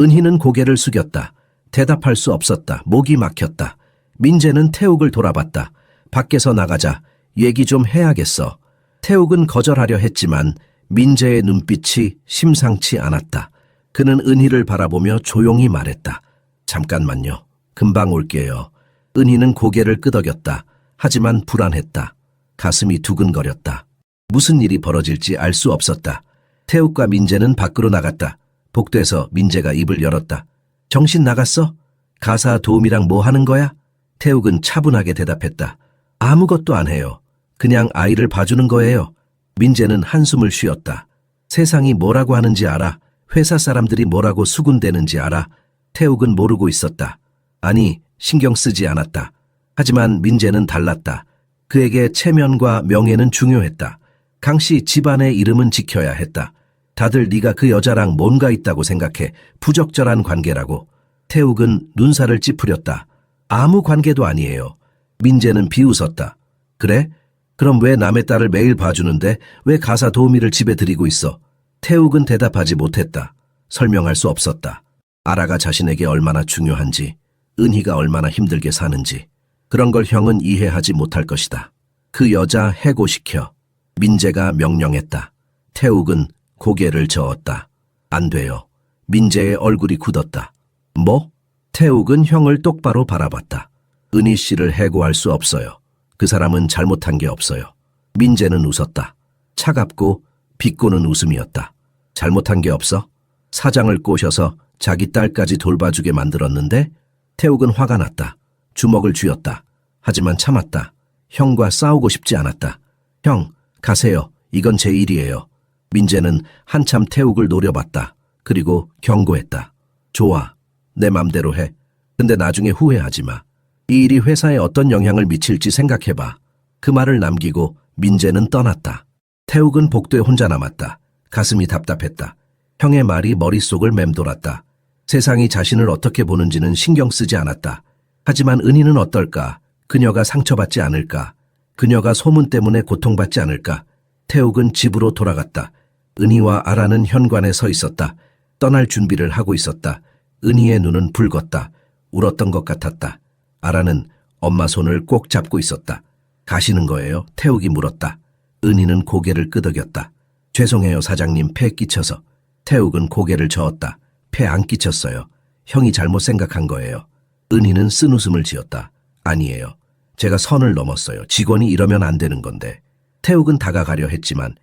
은희는 고개를 숙였다. 대답할 수 없었다. 목이 막혔다. 민재는 태욱을 돌아봤다. 밖에서 나가자. 얘기 좀 해야겠어. 태욱은 거절하려 했지만 민재의 눈빛이 심상치 않았다. 그는 은희를 바라보며 조용히 말했다. 잠깐만요. 금방 올게요. 은희는 고개를 끄덕였다. 하지만 불안했다. 가슴이 두근거렸다. 무슨 일이 벌어질지 알 수 없었다. 태욱과 민재는 밖으로 나갔다. 복도에서 민재가 입을 열었다. 정신 나갔어? 가사 도우미랑 뭐 하는 거야? 태욱은 차분하게 대답했다. 아무것도 안 해요. 그냥 아이를 봐주는 거예요. 민재는 한숨을 쉬었다. 세상이 뭐라고 하는지 알아. 회사 사람들이 뭐라고 수군대는지 알아. 태욱은 모르고 있었다. 아니, 신경 쓰지 않았다. 하지만 민재는 달랐다. 그에게 체면과 명예는 중요했다. 강씨 집안의 이름은 지켜야 했다. 다들 네가 그 여자랑 뭔가 있다고 생각해. 부적절한 관계라고. 태욱은 눈살을 찌푸렸다. 아무 관계도 아니에요. 민재는 비웃었다. 그래? 그럼 왜 남의 딸을 매일 봐주는데 왜 가사 도우미를 집에 들이고 있어? 태욱은 대답하지 못했다. 설명할 수 없었다. 아라가 자신에게 얼마나 중요한지, 은희가 얼마나 힘들게 사는지, 그런 걸 형은 이해하지 못할 것이다. 그 여자 해고시켜. 민재가 명령했다. 태욱은 고개를 저었다. 안 돼요. 민재의 얼굴이 굳었다. 뭐? 태욱은 형을 똑바로 바라봤다. 은희 씨를 해고할 수 없어요. 그 사람은 잘못한 게 없어요. 민재는 웃었다. 차갑고 비꼬는 웃음이었다. 잘못한 게 없어? 사장을 꼬셔서 자기 딸까지 돌봐주게 만들었는데? 태욱은 화가 났다. 주먹을 쥐었다. 하지만 참았다. 형과 싸우고 싶지 않았다. 형, 가세요. 이건 제 일이에요. 민재는 한참 태욱을 노려봤다. 그리고 경고했다. 좋아. 내 맘대로 해. 근데 나중에 후회하지 마. 이 일이 회사에 어떤 영향을 미칠지 생각해봐. 그 말을 남기고 민재는 떠났다. 태욱은 복도에 혼자 남았다. 가슴이 답답했다. 형의 말이 머릿속을 맴돌았다. 세상이 자신을 어떻게 보는지는 신경 쓰지 않았다. 하지만 은희는 어떨까? 그녀가 상처받지 않을까? 그녀가 소문 때문에 고통받지 않을까? 태욱은 집으로 돌아갔다. 은희와 아라는 현관에 서 있었다. 떠날 준비를 하고 있었다. 은희의 눈은 붉었다. 울었던 것 같았다. 아라는 엄마 손을 꼭 잡고 있었다. 가시는 거예요? 태욱이 물었다. 은희는 고개를 끄덕였다. 죄송해요 사장님 폐 끼쳐서. 태욱은 고개를 저었다. 폐 안 끼쳤어요. 형이 잘못 생각한 거예요. 은희는 쓴웃음을 지었다. 아니에요. 제가 선을 넘었어요. 직원이 이러면 안 되는 건데. 태욱은 다가가려 했지만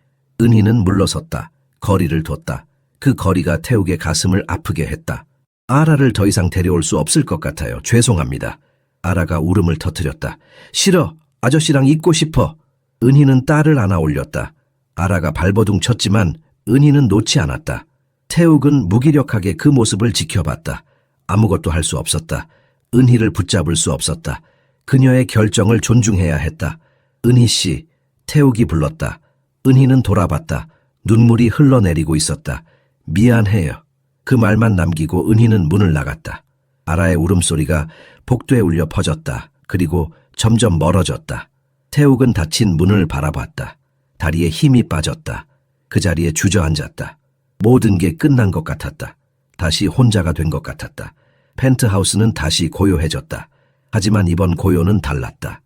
은희는 물러섰다. 거리를 뒀다. 그 거리가 태욱의 가슴을 아프게 했다. 아라를 더 이상 데려올 수 없을 것 같아요. 죄송합니다. 아라가 울음을 터뜨렸다. 싫어. 아저씨랑 있고 싶어. 은희는 딸을 안아 올렸다. 아라가 발버둥 쳤지만 은희는 놓지 않았다. 태욱은 무기력하게 그 모습을 지켜봤다. 아무것도 할 수 없었다. 은희를 붙잡을 수 없었다. 그녀의 결정을 존중해야 했다. 은희 씨, 태욱이 불렀다. 은희는 돌아봤다. 눈물이 흘러내리고 있었다. 미안해요. 그 말만 남기고 은희는 문을 나갔다. 아라의 울음소리가 복도에 울려 퍼졌다. 그리고 점점 멀어졌다. 태욱은 닫힌 문을 바라봤다. 다리에 힘이 빠졌다. 그 자리에 주저앉았다. 모든 게 끝난 것 같았다. 다시 혼자가 된 것 같았다. 펜트하우스는 다시 고요해졌다. 하지만 이번 고요는 달랐다.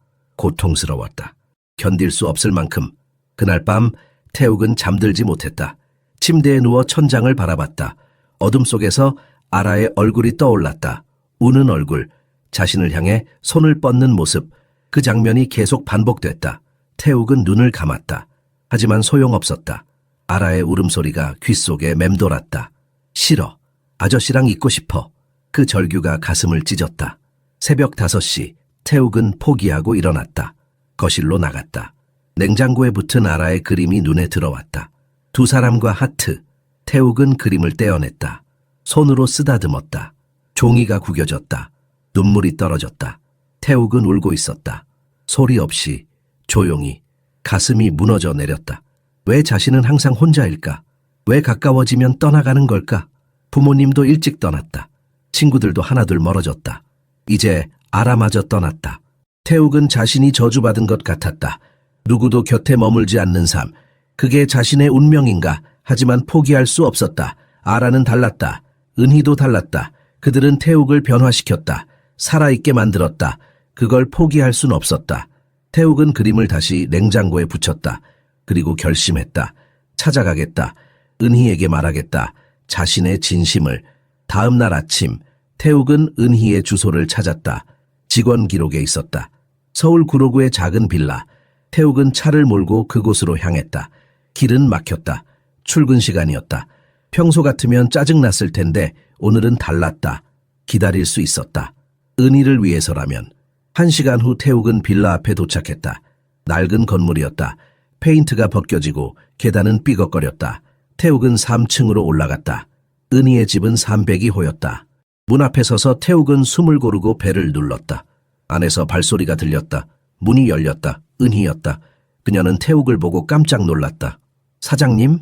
고통스러웠다. 견딜 수 없을 만큼. 그날 밤 태욱은 잠들지 못했다. 침대에 누워 천장을 바라봤다. 어둠 속에서 아라의 얼굴이 떠올랐다. 우는 얼굴, 자신을 향해 손을 뻗는 모습. 그 장면이 계속 반복됐다. 태욱은 눈을 감았다. 하지만 소용없었다. 아라의 울음소리가 귓속에 맴돌았다. 싫어. 아저씨랑 있고 싶어. 그 절규가 가슴을 찢었다. 새벽 5시, 태욱은 포기하고 일어났다. 거실로 나갔다. 냉장고에 붙은 아라의 그림이 눈에 들어왔다. 두 사람과 하트. 태욱은 그림을 떼어냈다. 손으로 쓰다듬었다. 종이가 구겨졌다. 눈물이 떨어졌다. 태욱은 울고 있었다. 소리 없이, 조용히, 가슴이 무너져 내렸다. 왜 자신은 항상 혼자일까? 왜 가까워지면 떠나가는 걸까? 부모님도 일찍 떠났다. 친구들도 하나둘 멀어졌다. 이제 아라마저 떠났다. 태욱은 자신이 저주받은 것 같았다. 누구도 곁에 머물지 않는 삶. 그게 자신의 운명인가? 하지만 포기할 수 없었다. 아라는 달랐다. 은희도 달랐다. 그들은 태욱을 변화시켰다. 살아있게 만들었다. 그걸 포기할 순 없었다. 태욱은 그림을 다시 냉장고에 붙였다. 그리고 결심했다. 찾아가겠다. 은희에게 말하겠다. 자신의 진심을. 다음 날 아침, 태욱은 은희의 주소를 찾았다. 직원 기록에 있었다. 서울 구로구의 작은 빌라. 태욱은 차를 몰고 그곳으로 향했다. 길은 막혔다. 출근 시간이었다. 평소 같으면 짜증났을 텐데 오늘은 달랐다. 기다릴 수 있었다. 은희를 위해서라면. 1시간 후 태욱은 빌라 앞에 도착했다. 낡은 건물이었다. 페인트가 벗겨지고 계단은 삐걱거렸다. 태욱은 3층으로 올라갔다. 은희의 집은 302호였다. 문 앞에 서서 태욱은 숨을 고르고 벨을 눌렀다. 안에서 발소리가 들렸다. 문이 열렸다. 은희였다. 그녀는 태욱을 보고 깜짝 놀랐다. 사장님?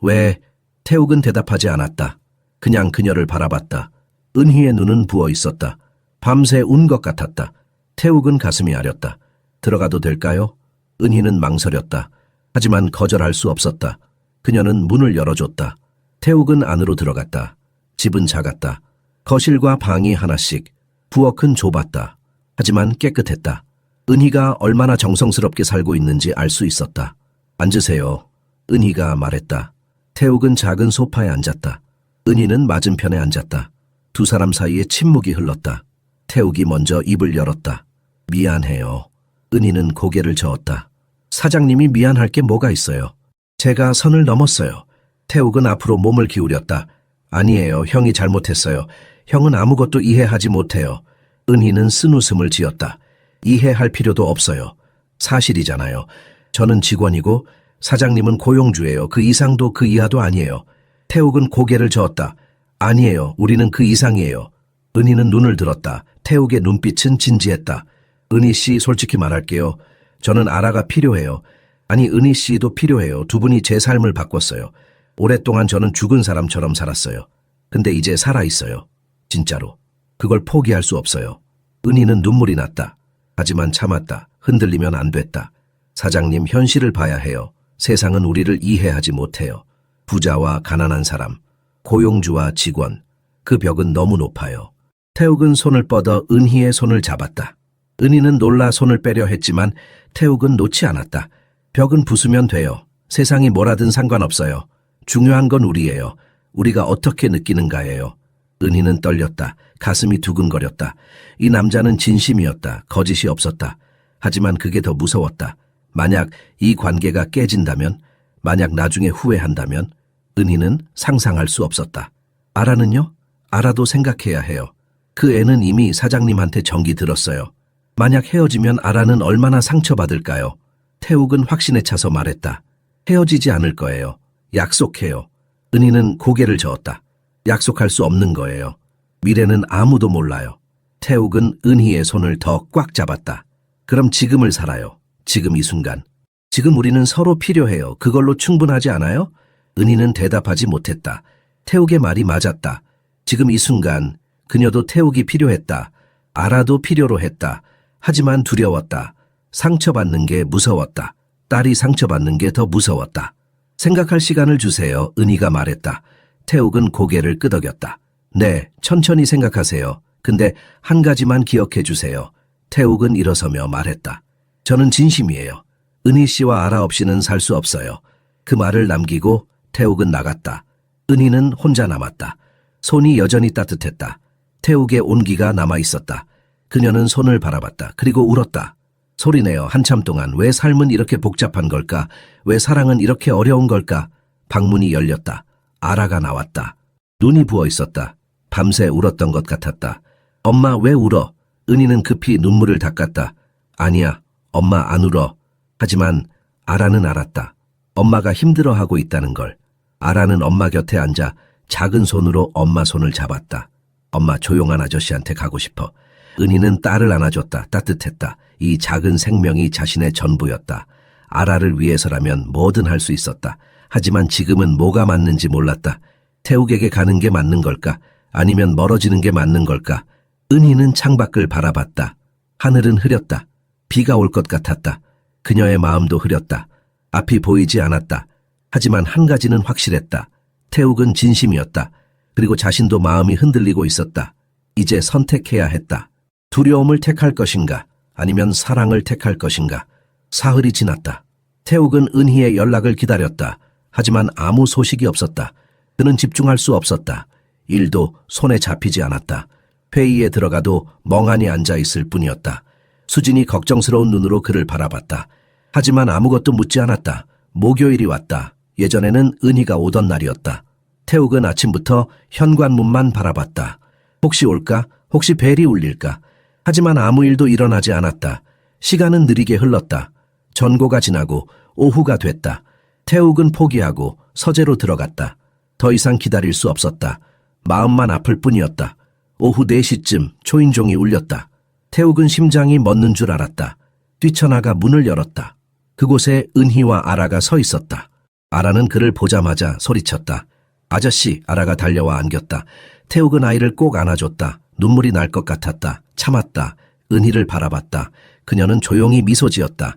왜? 태욱은 대답하지 않았다. 그냥 그녀를 바라봤다. 은희의 눈은 부어 있었다. 밤새 운 것 같았다. 태욱은 가슴이 아렸다. 들어가도 될까요? 은희는 망설였다. 하지만 거절할 수 없었다. 그녀는 문을 열어줬다. 태욱은 안으로 들어갔다. 집은 작았다. 거실과 방이 하나씩. 부엌은 좁았다. 하지만 깨끗했다. 은희가 얼마나 정성스럽게 살고 있는지 알 수 있었다. 앉으세요. 은희가 말했다. 태욱은 작은 소파에 앉았다. 은희는 맞은편에 앉았다. 두 사람 사이에 침묵이 흘렀다. 태욱이 먼저 입을 열었다. 미안해요. 은희는 고개를 저었다. 사장님이 미안할 게 뭐가 있어요? 제가 선을 넘었어요. 태욱은 앞으로 몸을 기울였다. 아니에요. 형이 잘못했어요. 형은 아무것도 이해하지 못해요. 은희는 쓴웃음을 지었다. 이해할 필요도 없어요. 사실이잖아요. 저는 직원이고 사장님은 고용주예요. 그 이상도 그 이하도 아니에요. 태욱은 고개를 저었다. 아니에요. 우리는 그 이상이에요. 은희는 눈을 들었다. 태욱의 눈빛은 진지했다. 은희 씨, 솔직히 말할게요. 저는 아라가 필요해요. 아니, 은희 씨도 필요해요. 두 분이 제 삶을 바꿨어요. 오랫동안 저는 죽은 사람처럼 살았어요. 근데 이제 살아있어요. 진짜로. 그걸 포기할 수 없어요. 은희는 눈물이 났다. 하지만 참았다. 흔들리면 안 됐다. 사장님, 현실을 봐야 해요. 세상은 우리를 이해하지 못해요. 부자와 가난한 사람, 고용주와 직원, 그 벽은 너무 높아요. 태욱은 손을 뻗어 은희의 손을 잡았다. 은희는 놀라 손을 빼려 했지만 태욱은 놓지 않았다. 벽은 부수면 돼요. 세상이 뭐라든 상관없어요. 중요한 건 우리예요. 우리가 어떻게 느끼는가예요. 은희는 떨렸다. 가슴이 두근거렸다. 이 남자는 진심이었다. 거짓이 없었다. 하지만 그게 더 무서웠다. 만약 이 관계가 깨진다면, 만약 나중에 후회한다면, 은희는 상상할 수 없었다. 아라는요? 아라도 생각해야 해요. 그 애는 이미 사장님한테 정기 들었어요. 만약 헤어지면 아라는 얼마나 상처받을까요? 태욱은 확신에 차서 말했다. 헤어지지 않을 거예요. 약속해요. 은희는 고개를 저었다. 약속할 수 없는 거예요. 미래는 아무도 몰라요. 태욱은 은희의 손을 더 꽉 잡았다. 그럼 지금을 살아요. 지금 이 순간. 지금 우리는 서로 필요해요. 그걸로 충분하지 않아요? 은희는 대답하지 못했다. 태욱의 말이 맞았다. 지금 이 순간 그녀도 태욱이 필요했다. 아라도 필요로 했다. 하지만 두려웠다. 상처받는 게 무서웠다. 딸이 상처받는 게 더 무서웠다. 생각할 시간을 주세요. 은희가 말했다. 태욱은 고개를 끄덕였다. 네, 천천히 생각하세요. 근데 한 가지만 기억해 주세요. 태욱은 일어서며 말했다. 저는 진심이에요. 은희 씨와 아라 없이는 살 수 없어요. 그 말을 남기고 태욱은 나갔다. 은희는 혼자 남았다. 손이 여전히 따뜻했다. 태욱의 온기가 남아있었다. 그녀는 손을 바라봤다. 그리고 울었다. 소리내어 한참 동안 왜 삶은 이렇게 복잡한 걸까? 왜 사랑은 이렇게 어려운 걸까? 방문이 열렸다. 아라가 나왔다. 눈이 부어 있었다. 밤새 울었던 것 같았다. 엄마, 왜 울어? 은희는 급히 눈물을 닦았다. 아니야, 엄마 안 울어. 하지만 아라는 알았다. 엄마가 힘들어하고 있다는 걸. 아라는 엄마 곁에 앉아 작은 손으로 엄마 손을 잡았다. 엄마, 조용한 아저씨한테 가고 싶어. 은희는 딸을 안아줬다. 따뜻했다. 이 작은 생명이 자신의 전부였다. 아라를 위해서라면 뭐든 할 수 있었다. 하지만 지금은 뭐가 맞는지 몰랐다. 태욱에게 가는 게 맞는 걸까? 아니면 멀어지는 게 맞는 걸까? 은희는 창밖을 바라봤다. 하늘은 흐렸다. 비가 올 것 같았다. 그녀의 마음도 흐렸다. 앞이 보이지 않았다. 하지만 한 가지는 확실했다. 태욱은 진심이었다. 그리고 자신도 마음이 흔들리고 있었다. 이제 선택해야 했다. 두려움을 택할 것인가? 아니면 사랑을 택할 것인가? 사흘이 지났다. 태욱은 은희의 연락을 기다렸다. 하지만 아무 소식이 없었다. 그는 집중할 수 없었다. 일도 손에 잡히지 않았다. 회의에 들어가도 멍하니 앉아있을 뿐이었다. 수진이 걱정스러운 눈으로 그를 바라봤다. 하지만 아무것도 묻지 않았다. 목요일이 왔다. 예전에는 은희가 오던 날이었다. 태욱은 아침부터 현관문만 바라봤다. 혹시 올까? 혹시 벨이 울릴까? 하지만 아무 일도 일어나지 않았다. 시간은 느리게 흘렀다. 전고가 지나고 오후가 됐다. 태욱은 포기하고 서재로 들어갔다. 더 이상 기다릴 수 없었다. 마음만 아플 뿐이었다. 오후 4시쯤 초인종이 울렸다. 태욱은 심장이 멎는 줄 알았다. 뛰쳐나가 문을 열었다. 그곳에 은희와 아라가 서 있었다. 아라는 그를 보자마자 소리쳤다. 아저씨. 아라가 달려와 안겼다. 태욱은 아이를 꼭 안아줬다. 눈물이 날 것 같았다. 참았다. 은희를 바라봤다. 그녀는 조용히 미소 지었다.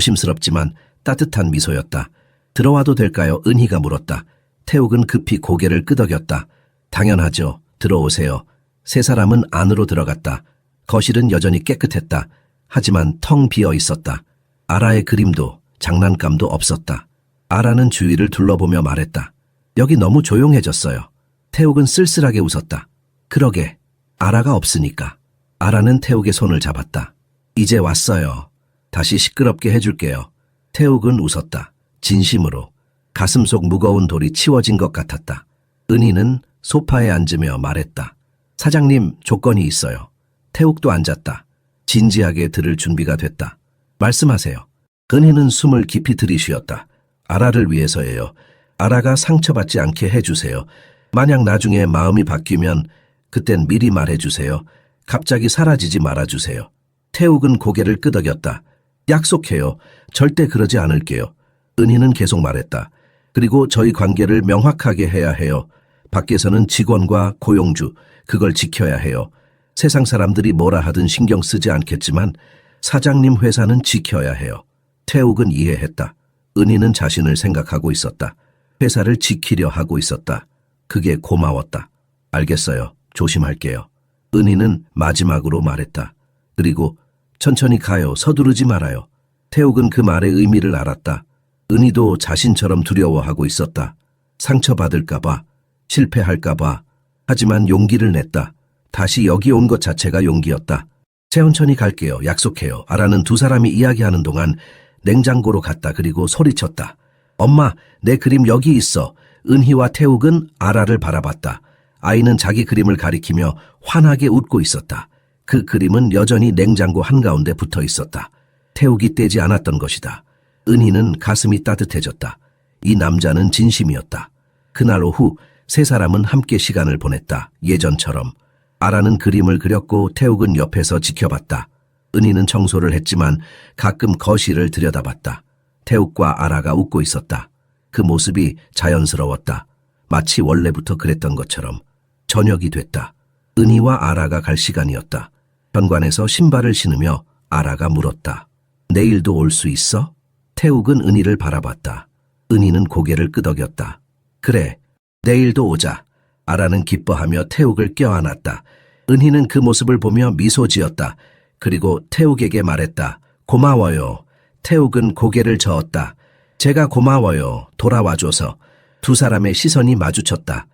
조심스럽지만 따뜻한 미소였다. 들어와도 될까요? 은희가 물었다. 태욱은 급히 고개를 끄덕였다. 당연하죠. 들어오세요. 세 사람은 안으로 들어갔다. 거실은 여전히 깨끗했다. 하지만 텅 비어 있었다. 아라의 그림도 장난감도 없었다. 아라는 주위를 둘러보며 말했다. 여기 너무 조용해졌어요. 태욱은 쓸쓸하게 웃었다. 그러게, 아라가 없으니까. 아라는 태욱의 손을 잡았다. 이제 왔어요. 다시 시끄럽게 해줄게요. 태욱은 웃었다. 진심으로. 가슴 속 무거운 돌이 치워진 것 같았다. 은희는 소파에 앉으며 말했다. 사장님, 조건이 있어요. 태욱도 앉았다. 진지하게 들을 준비가 됐다. 말씀하세요. 은희는 숨을 깊이 들이쉬었다. 아라를 위해서예요. 아라가 상처받지 않게 해주세요. 만약 나중에 마음이 바뀌면 그땐 미리 말해주세요. 갑자기 사라지지 말아주세요. 태욱은 고개를 끄덕였다. 약속해요. 절대 그러지 않을게요. 은희는 계속 말했다. 그리고 저희 관계를 명확하게 해야 해요. 밖에서는 직원과 고용주, 그걸 지켜야 해요. 세상 사람들이 뭐라 하든 신경 쓰지 않겠지만 사장님 회사는 지켜야 해요. 태욱은 이해했다. 은희는 자신을 생각하고 있었다. 회사를 지키려 하고 있었다. 그게 고마웠다. 알겠어요. 조심할게요. 은희는 마지막으로 말했다. 그리고 천천히 가요. 서두르지 말아요. 태욱은 그 말의 의미를 알았다. 은희도 자신처럼 두려워하고 있었다. 상처받을까봐, 실패할까봐. 하지만 용기를 냈다. 다시 여기 온 것 자체가 용기였다. 천천히 갈게요. 약속해요. 아라는 두 사람이 이야기하는 동안 냉장고로 갔다. 그리고 소리쳤다. 엄마, 내 그림 여기 있어. 은희와 태욱은 아라를 바라봤다. 아이는 자기 그림을 가리키며 환하게 웃고 있었다. 그 그림은 여전히 냉장고 한가운데 붙어 있었다. 태욱이 떼지 않았던 것이다. 은희는 가슴이 따뜻해졌다. 이 남자는 진심이었다. 그날 오후 세 사람은 함께 시간을 보냈다. 예전처럼. 아라는 그림을 그렸고 태욱은 옆에서 지켜봤다. 은희는 청소를 했지만 가끔 거실을 들여다봤다. 태욱과 아라가 웃고 있었다. 그 모습이 자연스러웠다. 마치 원래부터 그랬던 것처럼. 저녁이 됐다. 은희와 아라가 갈 시간이었다. 현관에서 신발을 신으며 아라가 물었다. 내일도 올 수 있어? 태욱은 은희를 바라봤다. 은희는 고개를 끄덕였다. 그래, 내일도 오자. 아라는 기뻐하며 태욱을 껴안았다. 은희는 그 모습을 보며 미소 지었다. 그리고 태욱에게 말했다. 고마워요. 태욱은 고개를 저었다. 제가 고마워요. 돌아와줘서. 두 사람의 시선이 마주쳤다.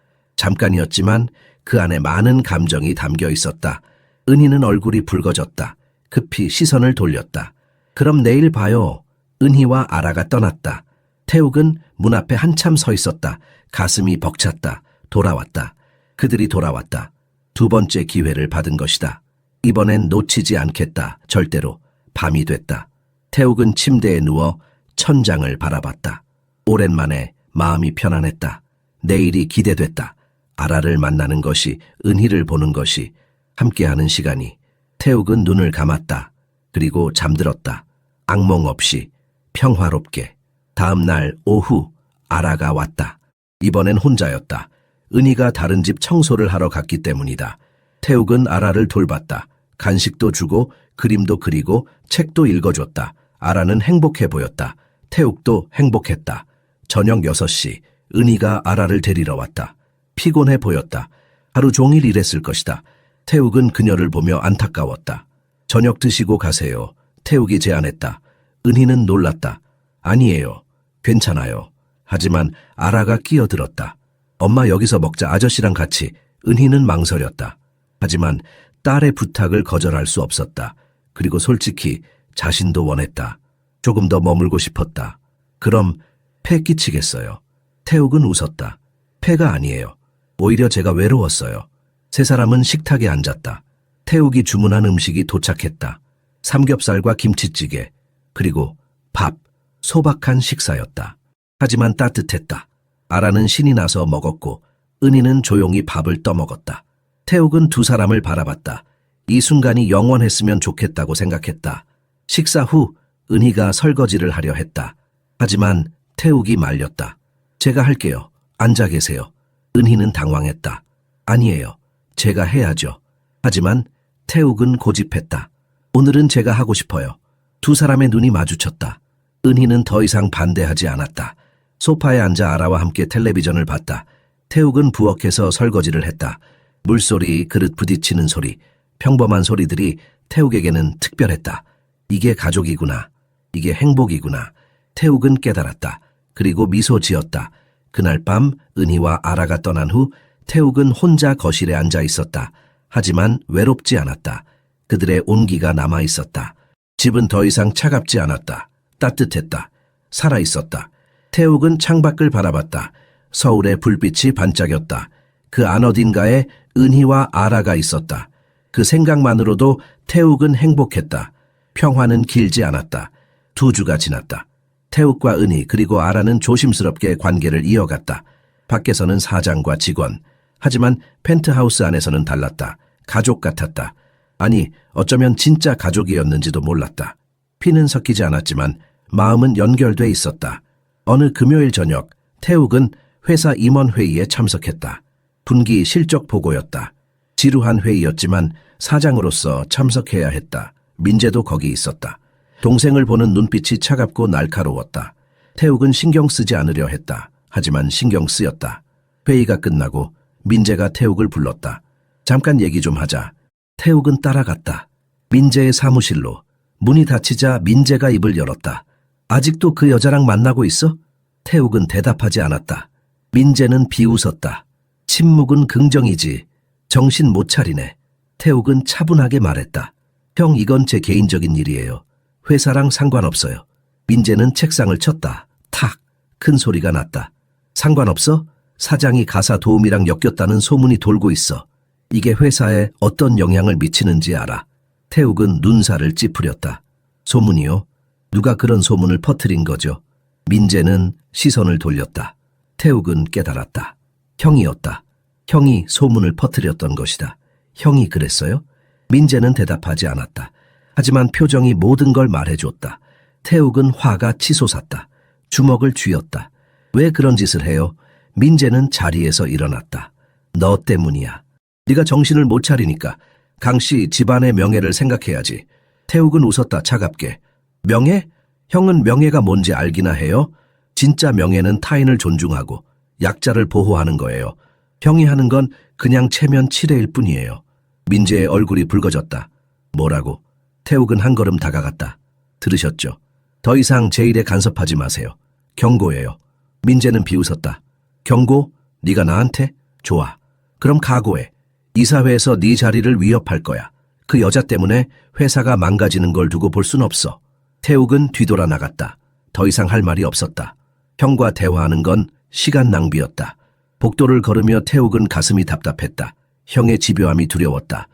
잠깐이었지만 그 안에 많은 감정이 담겨 있었다. 은희는 얼굴이 붉어졌다. 급히 시선을 돌렸다. 그럼 내일 봐요. 은희와 아라가 떠났다. 태욱은 문 앞에 한참 서 있었다. 가슴이 벅찼다. 돌아왔다. 그들이 돌아왔다. 두 번째 기회를 받은 것이다. 이번엔 놓치지 않겠다. 절대로. 밤이 됐다. 태욱은 침대에 누워 천장을 바라봤다. 오랜만에 마음이 편안했다. 내일이 기대됐다. 아라를 만나는 것이, 은희를 보는 것이, 함께하는 시간이. 태욱은 눈을 감았다. 그리고 잠들었다. 악몽 없이 평화롭게. 다음 날 오후 아라가 왔다. 이번엔 혼자였다. 은희가 다른 집 청소를 하러 갔기 때문이다. 태욱은 아라를 돌봤다. 간식도 주고 그림도 그리고 책도 읽어줬다. 아라는 행복해 보였다. 태욱도 행복했다. 저녁 6시 은희가 아라를 데리러 왔다. 피곤해 보였다. 하루 종일 일했을 것이다. 태욱은 그녀를 보며 안타까웠다. 저녁 드시고 가세요. 태욱이 제안했다. 은희는 놀랐다. 아니에요. 괜찮아요. 하지만 아라가 끼어들었다. 엄마 여기서 먹자, 아저씨랑 같이. 은희는 망설였다. 하지만 딸의 부탁을 거절할 수 없었다. 그리고 솔직히 자신도 원했다. 조금 더 머물고 싶었다. 그럼 패 끼치겠어요. 태욱은 웃었다. 패가 아니에요. 오히려 제가 외로웠어요. 세 사람은 식탁에 앉았다. 태욱이 주문한 음식이 도착했다. 삼겹살과 김치찌개, 그리고 밥, 소박한 식사였다. 하지만 따뜻했다. 아라는 신이 나서 먹었고 은희는 조용히 밥을 떠먹었다. 태욱은 두 사람을 바라봤다. 이 순간이 영원했으면 좋겠다고 생각했다. 식사 후 은희가 설거지를 하려 했다. 하지만 태욱이 말렸다. 제가 할게요. 앉아 계세요. 은희는 당황했다. 아니에요. 제가 해야죠. 하지만 태욱은 고집했다. 오늘은 제가 하고 싶어요. 두 사람의 눈이 마주쳤다. 은희는 더 이상 반대하지 않았다. 소파에 앉아 아라와 함께 텔레비전을 봤다. 태욱은 부엌에서 설거지를 했다. 물소리, 그릇 부딪히는 소리, 평범한 소리들이 태욱에게는 특별했다. 이게 가족이구나. 이게 행복이구나. 태욱은 깨달았다. 그리고 미소 지었다. 그날 밤 은희와 아라가 떠난 후 태욱은 혼자 거실에 앉아 있었다. 하지만 외롭지 않았다. 그들의 온기가 남아 있었다. 집은 더 이상 차갑지 않았다. 따뜻했다. 살아 있었다. 태욱은 창밖을 바라봤다. 서울의 불빛이 반짝였다. 그 안 어딘가에 은희와 아라가 있었다. 그 생각만으로도 태욱은 행복했다. 평화는 길지 않았다. 2주가 지났다. 태욱과 은희 그리고 아라는 조심스럽게 관계를 이어갔다. 밖에서는 사장과 직원. 하지만 펜트하우스 안에서는 달랐다. 가족 같았다. 아니, 어쩌면 진짜 가족이었는지도 몰랐다. 피는 섞이지 않았지만 마음은 연결돼 있었다. 어느 금요일 저녁, 태욱은 회사 임원회의에 참석했다. 분기 실적 보고였다. 지루한 회의였지만 사장으로서 참석해야 했다. 민재도 거기 있었다. 동생을 보는 눈빛이 차갑고 날카로웠다. 태욱은 신경 쓰지 않으려 했다. 하지만 신경 쓰였다. 회의가 끝나고 민재가 태욱을 불렀다. 잠깐 얘기 좀 하자. 태욱은 따라갔다. 민재의 사무실로. 문이 닫히자 민재가 입을 열었다. 아직도 그 여자랑 만나고 있어? 태욱은 대답하지 않았다. 민재는 비웃었다. 침묵은 긍정이지. 정신 못 차리네. 태욱은 차분하게 말했다. 형, 이건 제 개인적인 일이에요. 회사랑 상관없어요. 민재는 책상을 쳤다. 탁! 큰 소리가 났다. 상관없어? 사장이 가사 도우미랑 엮였다는 소문이 돌고 있어. 이게 회사에 어떤 영향을 미치는지 알아. 태욱은 눈살을 찌푸렸다. 소문이요? 누가 그런 소문을 퍼뜨린 거죠? 민재는 시선을 돌렸다. 태욱은 깨달았다. 형이었다. 형이 소문을 퍼뜨렸던 것이다. 형이 그랬어요? 민재는 대답하지 않았다. 하지만 표정이 모든 걸 말해줬다. 태욱은 화가 치솟았다. 주먹을 쥐었다. 왜 그런 짓을 해요? 민재는 자리에서 일어났다. 너 때문이야. 네가 정신을 못 차리니까. 강씨 집안의 명예를 생각해야지. 태욱은 웃었다, 차갑게. 명예? 형은 명예가 뭔지 알기나 해요? 진짜 명예는 타인을 존중하고 약자를 보호하는 거예요. 형이 하는 건 그냥 체면 치레일 뿐이에요. 민재의 얼굴이 붉어졌다. 뭐라고? 태욱은 한 걸음 다가갔다. 들으셨죠? 더 이상 제 일에 간섭하지 마세요. 경고예요. 민재는 비웃었다. 경고? 네가 나한테? 좋아. 그럼 각오해. 이사회에서 네 자리를 위협할 거야. 그 여자 때문에 회사가 망가지는 걸 두고 볼 순 없어. 태욱은 뒤돌아 나갔다. 더 이상 할 말이 없었다. 형과 대화하는 건 시간 낭비였다. 복도를 걸으며 태욱은 가슴이 답답했다. 형의 집요함이 두려웠다.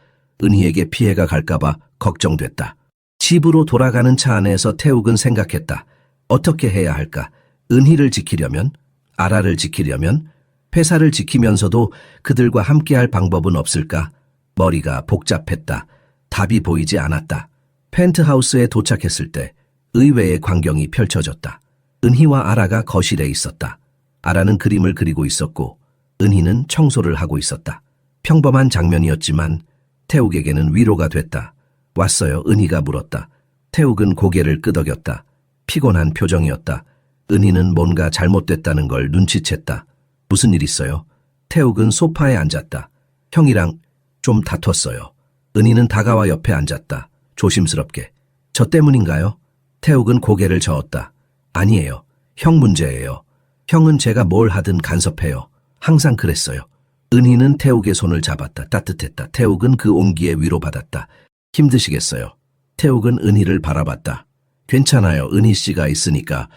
은희에게 피해가 갈까봐 걱정됐다. 집으로 돌아가는 차 안에서 태욱은 생각했다. 어떻게 해야 할까? 은희를 지키려면? 아라를 지키려면? 회사를 지키면서도 그들과 함께할 방법은 없을까? 머리가 복잡했다. 답이 보이지 않았다. 펜트하우스에 도착했을 때 의외의 광경이 펼쳐졌다. 은희와 아라가 거실에 있었다. 아라는 그림을 그리고 있었고 은희는 청소를 하고 있었다. 평범한 장면이었지만 태욱에게는 위로가 됐다. 왔어요? 은희가 물었다. 태욱은 고개를 끄덕였다. 피곤한 표정이었다. 은희는 뭔가 잘못됐다는 걸 눈치챘다. 무슨 일 있어요? 태욱은 소파에 앉았다. 형이랑 좀 다퉜어요. 은희는 다가와 옆에 앉았다. 조심스럽게. 저 때문인가요? 태욱은 고개를 저었다. 아니에요. 형 문제예요. 형은 제가 뭘 하든 간섭해요. 항상 그랬어요. 은희는 태욱의 손을 잡았다. 따뜻했다. 태욱은 그 온기에 위로받았다. 힘드시겠어요? 태욱은 은희를 바라봤다. 괜찮아요. 은희 씨가 있으니까.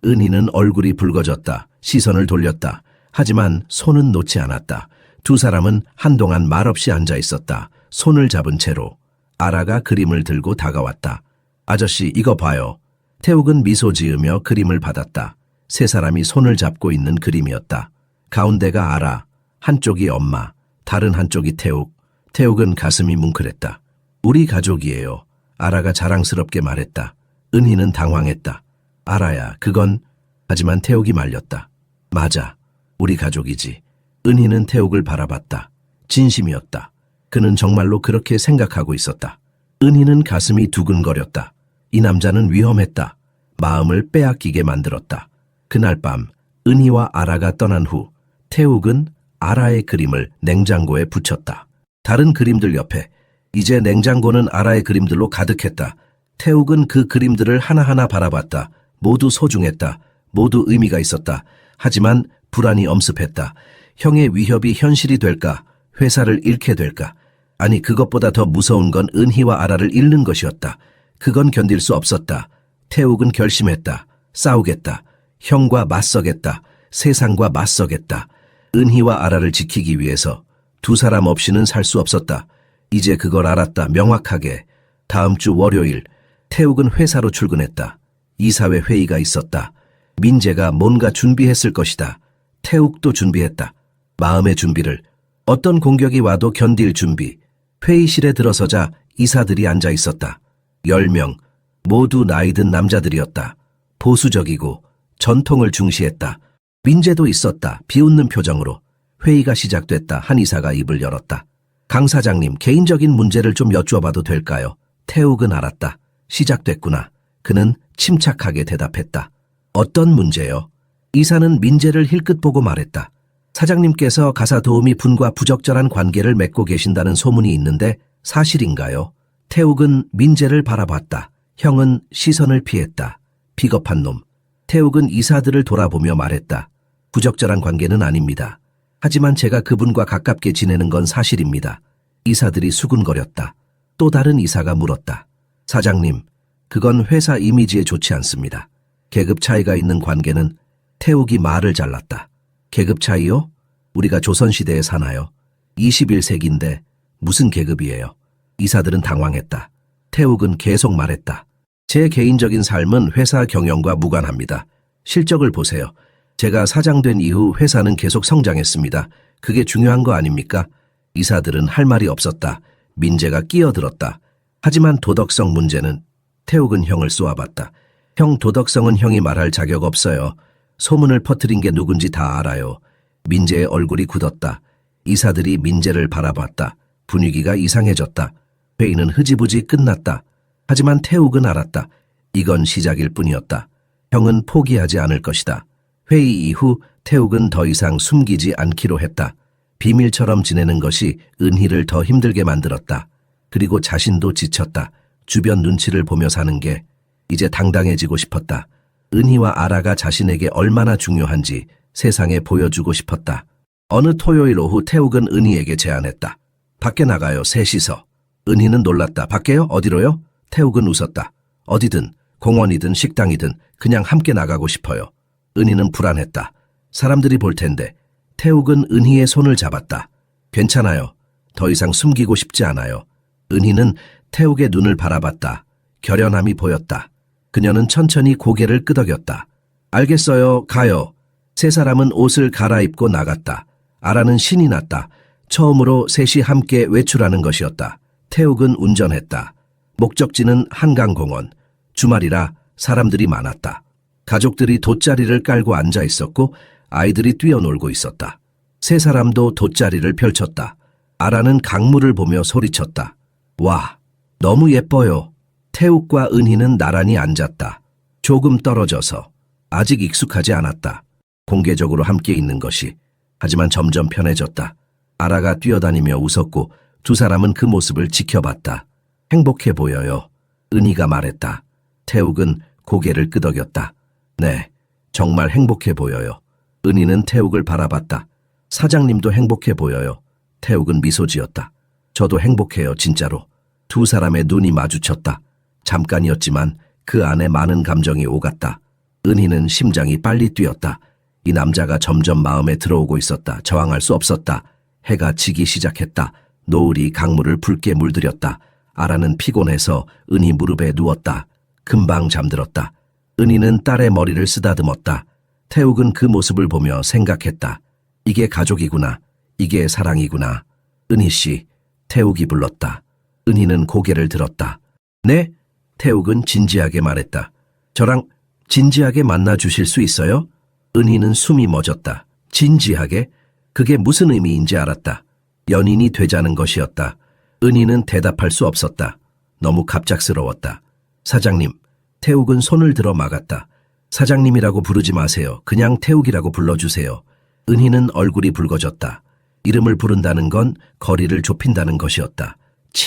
은희는 얼굴이 붉어졌다. 시선을 돌렸다. 하지만 손은 놓지 않았다. 두 사람은 한동안 말없이 앉아 있었다. 손을 잡은 채로. 아라가 그림을 들고 다가왔다. 아저씨, 이거 봐요. 태욱은 미소 지으며 그림을 받았다. 세 사람이 손을 잡고 있는 그림이었다. 가운데가 아라, 한쪽이 엄마, 다른 한쪽이 태욱. 태욱은 가슴이 뭉클했다. 우리 가족이에요. 아라가 자랑스럽게 말했다. 은희는 당황했다. 아라야, 그건... 하지만 태욱이 말렸다. 맞아. 우리 가족이지. 은희는 태욱을 바라봤다. 진심이었다. 그는 정말로 그렇게 생각하고 있었다. 은희는 가슴이 두근거렸다. 이 남자는 위험했다. 마음을 빼앗기게 만들었다. 그날 밤 은희와 아라가 떠난 후 태욱은 아라의 그림을 냉장고에 붙였다. 다른 그림들 옆에 이제 냉장고는 아라의 그림들로 가득했다. 태욱은 그 그림들을 하나하나 바라봤다. 모두 소중했다. 모두 의미가 있었다. 하지만 불안이 엄습했다. 형의 위협이 현실이 될까? 회사를 잃게 될까? 아니, 그것보다 더 무서운 건 은희와 아라를 잃는 것이었다. 그건 견딜 수 없었다. 태욱은 결심했다. 싸우겠다. 형과 맞서겠다. 세상과 맞서겠다. 은희와 아라를 지키기 위해서 두 사람 없이는 살 수 없었다. 이제 그걸 알았다. 명확하게. 다음 주 월요일 태욱은 회사로 출근했다. 이사회 회의가 있었다. 민재가 뭔가 준비했을 것이다. 태욱도 준비했다. 마음의 준비를. 어떤 공격이 와도 견딜 준비. 회의실에 들어서자 이사들이 앉아 있었다. 10명. 모두 나이든 남자들이었다. 보수적이고 전통을 중시했다. 민재도 있었다. 비웃는 표정으로. 회의가 시작됐다. 한 이사가 입을 열었다. 강 사장님, 개인적인 문제를 좀 여쭈어봐도 될까요? 태욱은 알았다. 시작됐구나. 그는 침착하게 대답했다. 어떤 문제요? 이사는 민재를 힐끗 보고 말했다. 사장님께서 가사 도우미 분과 부적절한 관계를 맺고 계신다는 소문이 있는데 사실인가요? 태욱은 민재를 바라봤다. 형은 시선을 피했다. 비겁한 놈. 태욱은 이사들을 돌아보며 말했다. 부적절한 관계는 아닙니다. 하지만 제가 그분과 가깝게 지내는 건 사실입니다. 이사들이 수군거렸다. 또 다른 이사가 물었다. 사장님, 그건 회사 이미지에 좋지 않습니다. 계급 차이가 있는 관계는. 태욱이 말을 잘랐다. 계급 차이요? 우리가 조선시대에 사나요? 21세기인데 무슨 계급이에요? 이사들은 당황했다. 태욱은 계속 말했다. 제 개인적인 삶은 회사 경영과 무관합니다. 실적을 보세요. 제가 사장된 이후 회사는 계속 성장했습니다. 그게 중요한 거 아닙니까? 이사들은 할 말이 없었다. 민재가 끼어들었다. 하지만 도덕성 문제는. 태욱은 형을 쏘아봤다. 형, 도덕성은 형이 말할 자격 없어요. 소문을 퍼뜨린 게 누군지 다 알아요. 민재의 얼굴이 굳었다. 이사들이 민재를 바라봤다. 분위기가 이상해졌다. 회의는 흐지부지 끝났다. 하지만 태욱은 알았다. 이건 시작일 뿐이었다. 형은 포기하지 않을 것이다. 회의 이후 태욱은 더 이상 숨기지 않기로 했다. 비밀처럼 지내는 것이 은희를 더 힘들게 만들었다. 그리고 자신도 지쳤다. 주변 눈치를 보며 사는 게. 이제 당당해지고 싶었다. 은희와 아라가 자신에게 얼마나 중요한지 세상에 보여주고 싶었다. 어느 토요일 오후 태욱은 은희에게 제안했다. 밖에 나가요, 셋이서. 은희는 놀랐다. 밖에요? 어디로요? 태욱은 웃었다. 어디든, 공원이든 식당이든 그냥 함께 나가고 싶어요. 은희는 불안했다. 사람들이 볼 텐데. 태욱은 은희의 손을 잡았다. 괜찮아요. 더 이상 숨기고 싶지 않아요. 은희는 태욱의 눈을 바라봤다. 결연함이 보였다. 그녀는 천천히 고개를 끄덕였다. 알겠어요, 가요. 세 사람은 옷을 갈아입고 나갔다. 아라는 신이 났다. 처음으로 셋이 함께 외출하는 것이었다. 태욱은 운전했다. 목적지는 한강공원. 주말이라 사람들이 많았다. 가족들이 돗자리를 깔고 앉아 있었고 아이들이 뛰어놀고 있었다. 세 사람도 돗자리를 펼쳤다. 아라는 강물을 보며 소리쳤다. 와, 너무 예뻐요. 태욱과 은희는 나란히 앉았다. 조금 떨어져서. 아직 익숙하지 않았다. 공개적으로 함께 있는 것이. 하지만 점점 편해졌다. 아라가 뛰어다니며 웃었고 두 사람은 그 모습을 지켜봤다. 행복해 보여요. 은희가 말했다. 태욱은 고개를 끄덕였다. 네, 정말 행복해 보여요. 은희는 태욱을 바라봤다. 사장님도 행복해 보여요. 태욱은 미소 지었다. 저도 행복해요, 진짜로. 두 사람의 눈이 마주쳤다. 잠깐이었지만 그 안에 많은 감정이 오갔다. 은희는 심장이 빨리 뛰었다. 이 남자가 점점 마음에 들어오고 있었다. 저항할 수 없었다. 해가 지기 시작했다. 노을이 강물을 붉게 물들였다. 아라는 피곤해서 은희 무릎에 누웠다. 금방 잠들었다. 은희는 딸의 머리를 쓰다듬었다. 태욱은 그 모습을 보며 생각했다. 이게 가족이구나. 이게 사랑이구나. 은희 씨, 태욱이 불렀다. 은희는 고개를 들었다. 네? 태욱은 진지하게 말했다. 저랑 진지하게 만나 주실 수 있어요? 은희는 숨이 멎었다. 진지하게? 그게 무슨 의미인지 알았다. 연인이 되자는 것이었다. 은희는 대답할 수 없었다. 너무 갑작스러웠다. 사장님, 태욱은 손을 들어 막았다. 사장님이라고 부르지 마세요. 그냥 태욱이라고 불러주세요. 은희는 얼굴이 붉어졌다. 이름을 부른다는 건 거리를 좁힌다는 것이었다.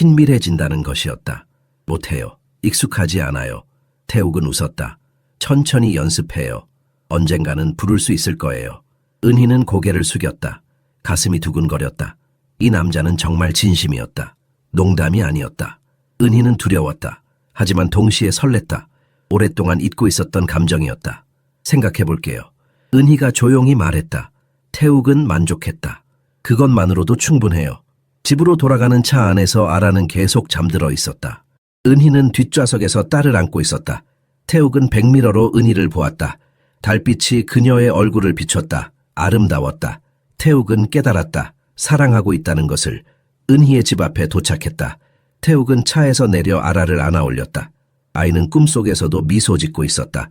친밀해진다는 것이었다. 못해요. 익숙하지 않아요. 태욱은 웃었다. 천천히 연습해요. 언젠가는 부를 수 있을 거예요. 은희는 고개를 숙였다. 가슴이 두근거렸다. 이 남자는 정말 진심이었다. 농담이 아니었다. 은희는 두려웠다. 하지만 동시에 설렜다. 오랫동안 잊고 있었던 감정이었다. 생각해볼게요. 은희가 조용히 말했다. 태욱은 만족했다. 그것만으로도 충분해요. 집으로 돌아가는 차 안에서 아라는 계속 잠들어 있었다. 은희는 뒷좌석에서 딸을 안고 있었다. 태욱은 백미러로 은희를 보았다. 달빛이 그녀의 얼굴을 비췄다. 아름다웠다. 태욱은 깨달았다. 사랑하고 있다는 것을. 은희의 집 앞에 도착했다. 태욱은 차에서 내려 아라를 안아 올렸다. 아이는 꿈속에서도 미소 짓고 있었다.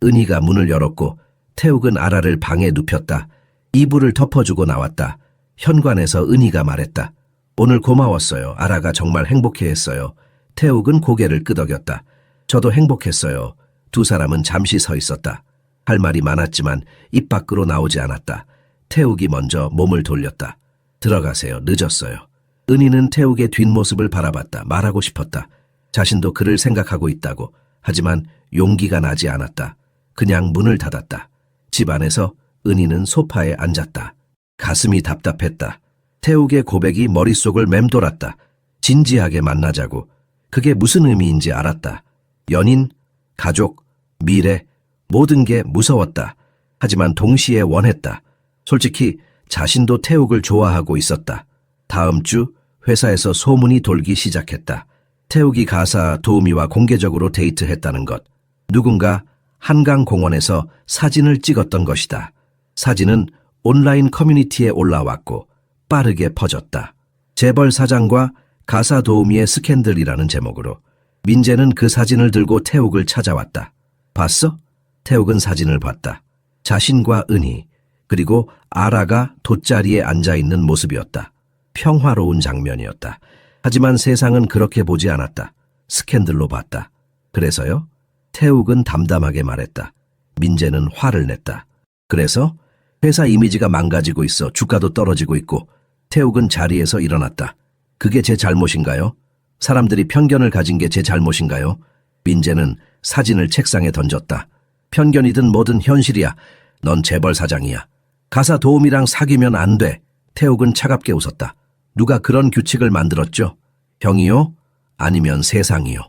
은희가 문을 열었고 태욱은 아라를 방에 눕혔다. 이불을 덮어주고 나왔다. 현관에서 은희가 말했다. 오늘 고마웠어요. 아라가 정말 행복해했어요. 태욱은 고개를 끄덕였다. 저도 행복했어요. 두 사람은 잠시 서 있었다. 할 말이 많았지만 입 밖으로 나오지 않았다. 태욱이 먼저 몸을 돌렸다. 들어가세요. 늦었어요. 은희는 태욱의 뒷모습을 바라봤다. 말하고 싶었다. 자신도 그를 생각하고 있다고. 하지만 용기가 나지 않았다. 그냥 문을 닫았다. 집 안에서 은희는 소파에 앉았다. 가슴이 답답했다. 태욱의 고백이 머릿속을 맴돌았다. 진지하게 만나자고. 그게 무슨 의미인지 알았다. 연인, 가족, 미래, 모든 게 무서웠다. 하지만 동시에 원했다. 솔직히 자신도 태욱을 좋아하고 있었다. 다음 주 회사에서 소문이 돌기 시작했다. 태욱이 가사 도우미와 공개적으로 데이트했다는 것. 누군가 한강공원에서 사진을 찍었던 것이다. 사진은 온라인 커뮤니티에 올라왔고 빠르게 퍼졌다. 재벌 사장과 가사 도우미의 스캔들이라는 제목으로. 민재는 그 사진을 들고 태욱을 찾아왔다. 봤어? 태욱은 사진을 봤다. 자신과 은희, 그리고 아라가 돗자리에 앉아있는 모습이었다. 평화로운 장면이었다. 하지만 세상은 그렇게 보지 않았다. 스캔들로 봤다. 그래서요? 태욱은 담담하게 말했다. 민재는 화를 냈다. 그래서? 회사 이미지가 망가지고 있어. 주가도 떨어지고 있고. 태욱은 자리에서 일어났다. 그게 제 잘못인가요? 사람들이 편견을 가진 게 제 잘못인가요? 민재는 사진을 책상에 던졌다. 편견이든 뭐든 현실이야. 넌 재벌 사장이야. 가사 도우미랑 사귀면 안 돼. 태욱은 차갑게 웃었다. 누가 그런 규칙을 만들었죠? 형이요? 아니면 세상이요?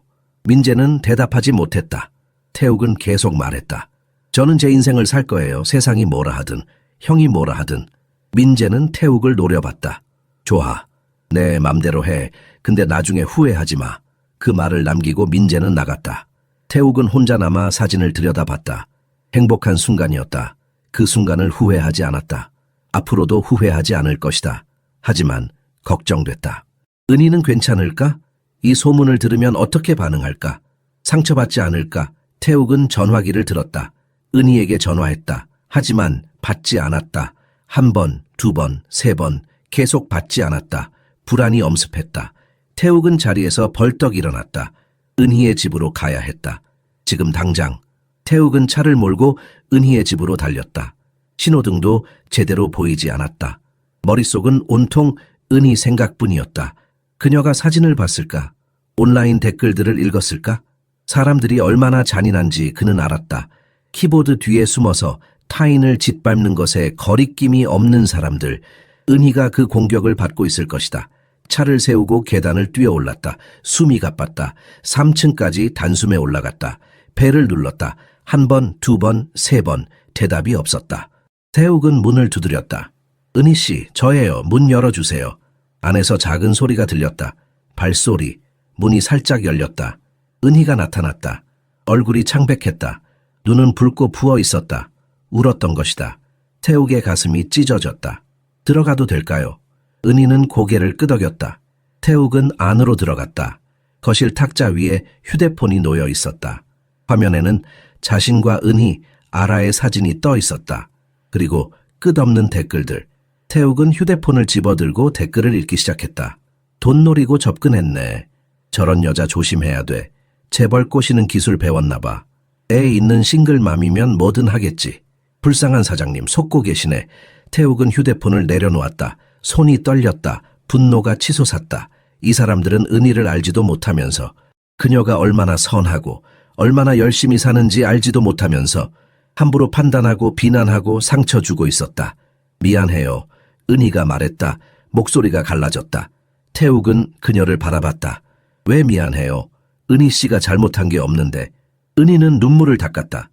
민재는 대답하지 못했다. 태욱은 계속 말했다. 저는 제 인생을 살 거예요. 세상이 뭐라 하든, 형이 뭐라 하든. 민재는 태욱을 노려봤다. 좋아. 내 맘대로 해. 근데 나중에 후회하지 마. 그 말을 남기고 민재는 나갔다. 태욱은 혼자 남아 사진을 들여다봤다. 행복한 순간이었다. 그 순간을 후회하지 않았다. 앞으로도 후회하지 않을 것이다. 하지만 걱정됐다. 은희는 괜찮을까? 이 소문을 들으면 어떻게 반응할까? 상처받지 않을까? 태욱은 전화기를 들었다. 은희에게 전화했다. 하지만 받지 않았다. 한 번, 두 번, 세 번 계속 받지 않았다. 불안이 엄습했다. 태욱은 자리에서 벌떡 일어났다. 은희의 집으로 가야 했다. 지금 당장. 태욱은 차를 몰고 은희의 집으로 달렸다. 신호등도 제대로 보이지 않았다. 머릿속은 온통 은희 생각뿐이었다. 그녀가 사진을 봤을까? 온라인 댓글들을 읽었을까? 사람들이 얼마나 잔인한지 그는 알았다. 키보드 뒤에 숨어서 타인을 짓밟는 것에 거리낌이 없는 사람들, 은희가 그 공격을 받고 있을 것이다. 차를 세우고 계단을 뛰어올랐다. 숨이 가빴다. 3층까지 단숨에 올라갔다. 벨을 눌렀다. 한 번, 두 번, 세 번 대답이 없었다. 태욱은 문을 두드렸다. 은희 씨, 저예요. 문 열어주세요. 안에서 작은 소리가 들렸다. 발소리. 문이 살짝 열렸다. 은희가 나타났다. 얼굴이 창백했다. 눈은 붉고 부어 있었다. 울었던 것이다. 태욱의 가슴이 찢어졌다. 들어가도 될까요? 은희는 고개를 끄덕였다. 태욱은 안으로 들어갔다. 거실 탁자 위에 휴대폰이 놓여 있었다. 화면에는 자신과 은희, 아라의 사진이 떠 있었다. 그리고 끝없는 댓글들. 태욱은 휴대폰을 집어들고 댓글을 읽기 시작했다. 돈 노리고 접근했네. 저런 여자 조심해야 돼. 재벌 꼬시는 기술 배웠나 봐. 애 있는 싱글맘이면 뭐든 하겠지. 불쌍한 사장님 속고 계시네. 태욱은 휴대폰을 내려놓았다. 손이 떨렸다. 분노가 치솟았다. 이 사람들은 은희를 알지도 못하면서, 그녀가 얼마나 선하고 얼마나 열심히 사는지 알지도 못하면서 함부로 판단하고 비난하고 상처 주고 있었다. 미안해요. 은희가 말했다. 목소리가 갈라졌다. 태욱은 그녀를 바라봤다. 왜 미안해요? 은희 씨가 잘못한 게 없는데. 은희는 눈물을 닦았다.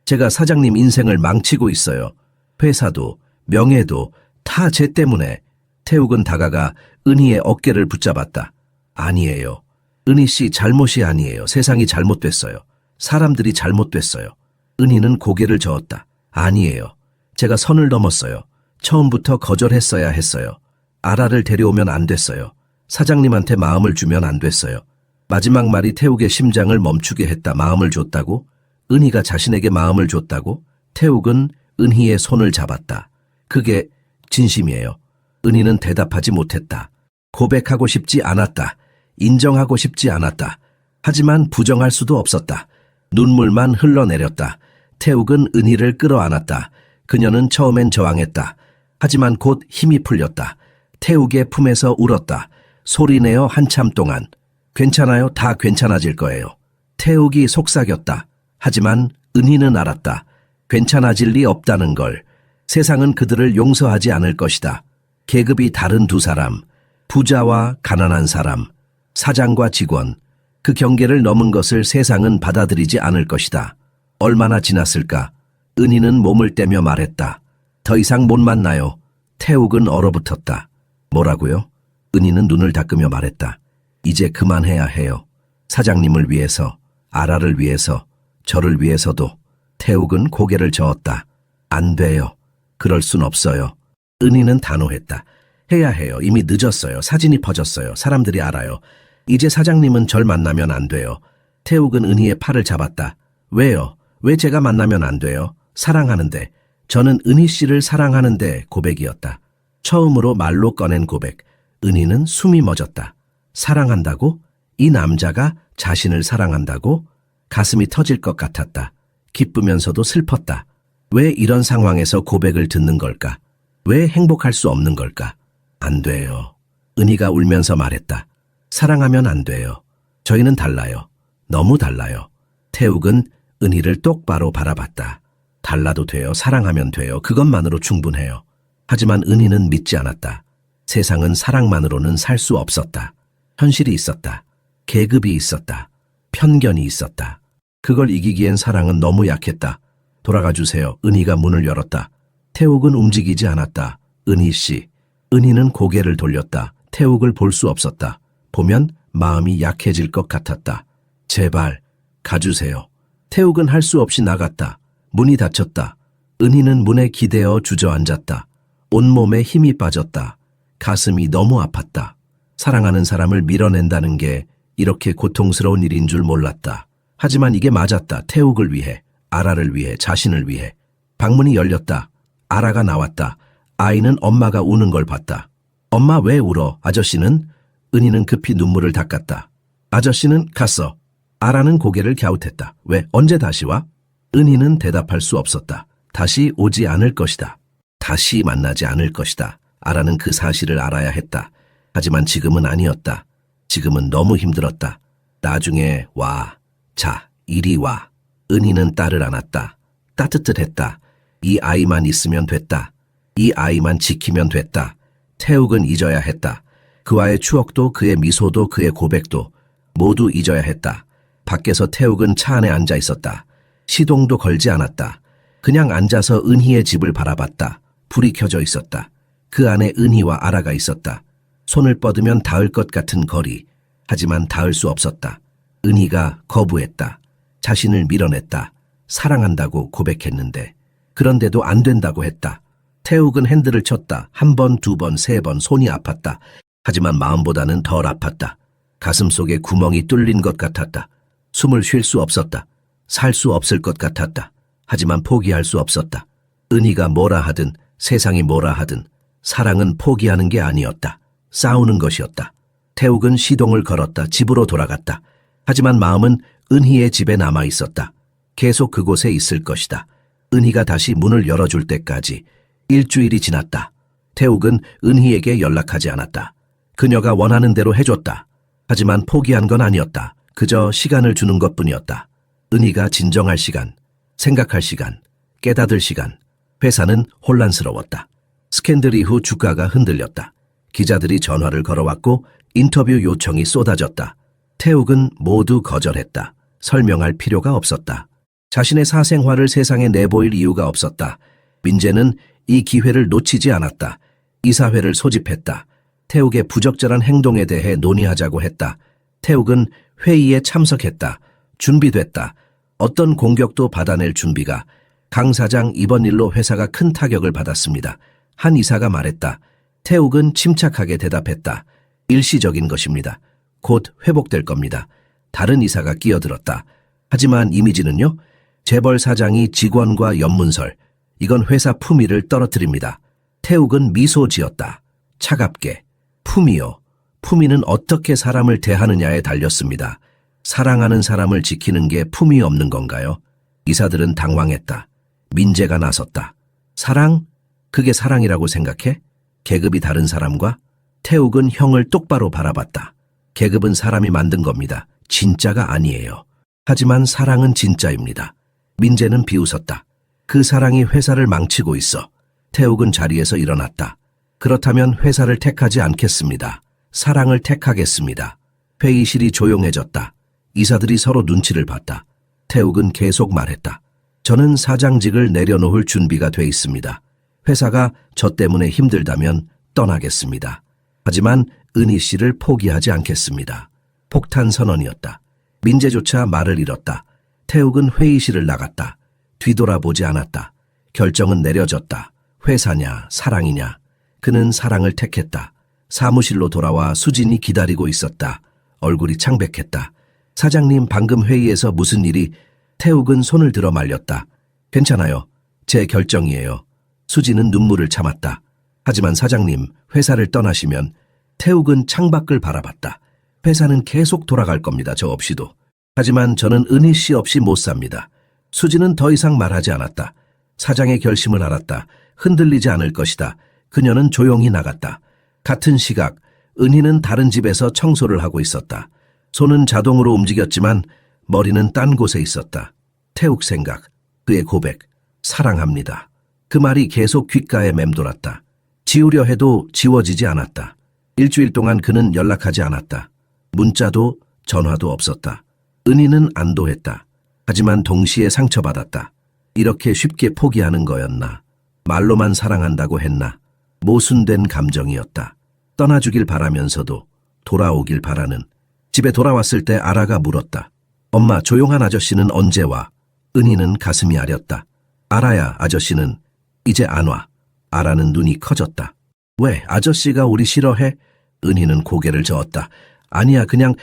제가 사장님 인생을 망치고 있어요. 회사도 명예도 다 제 때문에. 태욱은 다가가 은희의 어깨를 붙잡았다. 아니에요. 은희 씨 잘못이 아니에요. 세상이 잘못됐어요. 사람들이 잘못됐어요. 은희는 고개를 저었다. 아니에요. 제가 선을 넘었어요. 처음부터 거절했어야 했어요. 아라를 데려오면 안 됐어요. 사장님한테 마음을 주면 안 됐어요. 마지막 말이 태욱의 심장을 멈추게 했다. 마음을 줬다고? 은희가 자신에게 마음을 줬다고? 태욱은 은희의 손을 잡았다. 그게 진심이에요. 은희는 대답하지 못했다. 고백하고 싶지 않았다. 인정하고 싶지 않았다. 하지만 부정할 수도 없었다. 눈물만 흘러내렸다. 태욱은 은희를 끌어안았다. 그녀는 처음엔 저항했다. 하지만 곧 힘이 풀렸다. 태욱의 품에서 울었다. 소리내어 한참 동안. 괜찮아요. 다 괜찮아질 거예요. 태욱이 속삭였다. 하지만 은희는 알았다. 괜찮아질 리 없다는 걸. 세상은 그들을 용서하지 않을 것이다. 계급이 다른 두 사람, 부자와 가난한 사람, 사장과 직원, 그 경계를 넘은 것을 세상은 받아들이지 않을 것이다. 얼마나 지났을까? 은희는 몸을 떼며 말했다. 더 이상 못 만나요. 태욱은 얼어붙었다. 뭐라고요? 은희는 눈을 닦으며 말했다. 이제 그만해야 해요. 사장님을 위해서, 아라를 위해서, 저를 위해서도. 태욱은 고개를 저었다. 안 돼요. 그럴 순 없어요. 은희는 단호했다. 해야 해요. 이미 늦었어요. 사진이 퍼졌어요. 사람들이 알아요. 이제 사장님은 절 만나면 안 돼요. 태욱은 은희의 팔을 잡았다. 왜요? 왜 제가 만나면 안 돼요? 사랑하는데. 저는 은희 씨를 사랑하는데. 고백이었다. 처음으로 말로 꺼낸 고백. 은희는 숨이 멎었다. 사랑한다고? 이 남자가 자신을 사랑한다고? 가슴이 터질 것 같았다. 기쁘면서도 슬펐다. 왜 이런 상황에서 고백을 듣는 걸까? 왜 행복할 수 없는 걸까? 안 돼요. 은희가 울면서 말했다. 사랑하면 안 돼요. 저희는 달라요. 너무 달라요. 태욱은 은희를 똑바로 바라봤다. 달라도 돼요. 사랑하면 돼요. 그것만으로 충분해요. 하지만 은희는 믿지 않았다. 세상은 사랑만으로는 살 수 없었다. 현실이 있었다. 계급이 있었다. 편견이 있었다. 그걸 이기기엔 사랑은 너무 약했다. 돌아가 주세요. 은희가 문을 열었다. 태욱은 움직이지 않았다. 은희 씨. 은희는 고개를 돌렸다. 태욱을 볼 수 없었다. 보면 마음이 약해질 것 같았다. 제발 가주세요. 태욱은 할 수 없이 나갔다. 문이 닫혔다. 은희는 문에 기대어 주저앉았다. 온몸에 힘이 빠졌다. 가슴이 너무 아팠다. 사랑하는 사람을 밀어낸다는 게 이렇게 고통스러운 일인 줄 몰랐다. 하지만 이게 맞았다. 태욱을 위해, 아라를 위해, 자신을 위해. 방문이 열렸다. 아라가 나왔다. 아이는 엄마가 우는 걸 봤다. 엄마 왜 울어? 아저씨는? 은희는 급히 눈물을 닦았다. 아저씨는 갔어. 아라는 고개를 갸웃했다. 왜? 언제 다시 와? 은희는 대답할 수 없었다. 다시 오지 않을 것이다. 다시 만나지 않을 것이다. 아라는 그 사실을 알아야 했다. 하지만 지금은 아니었다. 지금은 너무 힘들었다. 나중에 와. 자, 이리 와. 은희는 딸을 안았다. 따뜻했다. 이 아이만 있으면 됐다. 이 아이만 지키면 됐다. 태욱은 잊어야 했다. 그와의 추억도 그의 미소도 그의 고백도 모두 잊어야 했다. 밖에서 태욱은 차 안에 앉아 있었다. 시동도 걸지 않았다. 그냥 앉아서 은희의 집을 바라봤다. 불이 켜져 있었다. 그 안에 은희와 아라가 있었다. 손을 뻗으면 닿을 것 같은 거리. 하지만 닿을 수 없었다. 은희가 거부했다. 자신을 밀어냈다. 사랑한다고 고백했는데. 그런데도 안 된다고 했다. 태욱은 핸들을 쳤다. 한 번, 두 번, 세 번 손이 아팠다. 하지만 마음보다는 덜 아팠다. 가슴 속에 구멍이 뚫린 것 같았다. 숨을 쉴 수 없었다. 살 수 없을 것 같았다. 하지만 포기할 수 없었다. 은희가 뭐라 하든 세상이 뭐라 하든 사랑은 포기하는 게 아니었다. 싸우는 것이었다. 태욱은 시동을 걸었다. 집으로 돌아갔다. 하지만 마음은 은희의 집에 남아 있었다. 계속 그곳에 있을 것이다. 은희가 다시 문을 열어줄 때까지. 일주일이 지났다. 태욱은 은희에게 연락하지 않았다. 그녀가 원하는 대로 해줬다. 하지만 포기한 건 아니었다. 그저 시간을 주는 것뿐이었다. 은희가 진정할 시간, 생각할 시간, 깨닫을 시간. 회사는 혼란스러웠다. 스캔들 이후 주가가 흔들렸다. 기자들이 전화를 걸어왔고 인터뷰 요청이 쏟아졌다. 태욱은 모두 거절했다. 설명할 필요가 없었다. 자신의 사생활을 세상에 내보일 이유가 없었다. 민재는 이 기회를 놓치지 않았다. 이사회를 소집했다. 태욱의 부적절한 행동에 대해 논의하자고 했다. 태욱은 회의에 참석했다. 준비됐다. 어떤 공격도 받아낼 준비가. 강 사장 이번 일로 회사가 큰 타격을 받았습니다. 한 이사가 말했다. 태욱은 침착하게 대답했다. 일시적인 것입니다. 곧 회복될 겁니다. 다른 이사가 끼어들었다. 하지만 이미지는요? 재벌 사장이 직원과 연문설. 이건 회사 품위를 떨어뜨립니다. 태욱은 미소 지었다. 차갑게. 품위요. 품위는 어떻게 사람을 대하느냐에 달렸습니다. 사랑하는 사람을 지키는 게 품위 없는 건가요? 이사들은 당황했다. 민재가 나섰다. 사랑? 그게 사랑이라고 생각해? 계급이 다른 사람과? 태욱은 형을 똑바로 바라봤다. 계급은 사람이 만든 겁니다. 진짜가 아니에요. 하지만 사랑은 진짜입니다. 민재는 비웃었다. 그 사랑이 회사를 망치고 있어. 태욱은 자리에서 일어났다. 그렇다면 회사를 택하지 않겠습니다. 사랑을 택하겠습니다. 회의실이 조용해졌다. 이사들이 서로 눈치를 봤다. 태욱은 계속 말했다. 저는 사장직을 내려놓을 준비가 돼 있습니다. 회사가 저 때문에 힘들다면 떠나겠습니다. 하지만 은희 씨를 포기하지 않겠습니다. 폭탄 선언이었다. 민재조차 말을 잃었다. 태욱은 회의실을 나갔다. 뒤돌아보지 않았다. 결정은 내려졌다. 회사냐, 사랑이냐. 그는 사랑을 택했다. 사무실로 돌아와 수진이 기다리고 있었다. 얼굴이 창백했다. 사장님, 방금 회의에서 무슨 일이? 태욱은 손을 들어 말렸다. 괜찮아요. 제 결정이에요. 수진은 눈물을 참았다. 하지만 사장님, 회사를 떠나시면. 태욱은 창밖을 바라봤다. 회사는 계속 돌아갈 겁니다. 저 없이도. 하지만 저는 은희 씨 없이 못 삽니다. 수진은 더 이상 말하지 않았다. 사장의 결심을 알았다. 흔들리지 않을 것이다. 그녀는 조용히 나갔다. 같은 시각, 은희는 다른 집에서 청소를 하고 있었다. 손은 자동으로 움직였지만 머리는 딴 곳에 있었다. 태욱 생각, 그의 고백, 사랑합니다. 그 말이 계속 귓가에 맴돌았다. 지우려 해도 지워지지 않았다. 일주일 동안 그는 연락하지 않았다. 문자도 전화도 없었다. 은희는 안도했다. 하지만 동시에 상처받았다. 이렇게 쉽게 포기하는 거였나? 말로만 사랑한다고 했나? 모순된 감정이었다. 떠나주길 바라면서도 돌아오길 바라는. 집에 돌아왔을 때 아라가 물었다. 엄마, 조용한 아저씨는 언제 와? 은희는 가슴이 아렸다. 아라야, 아저씨는 이제 안 와. 아라는 눈이 커졌다. 왜, 아저씨가 우리 싫어해? 은희는 고개를 저었다. 아니야, 그냥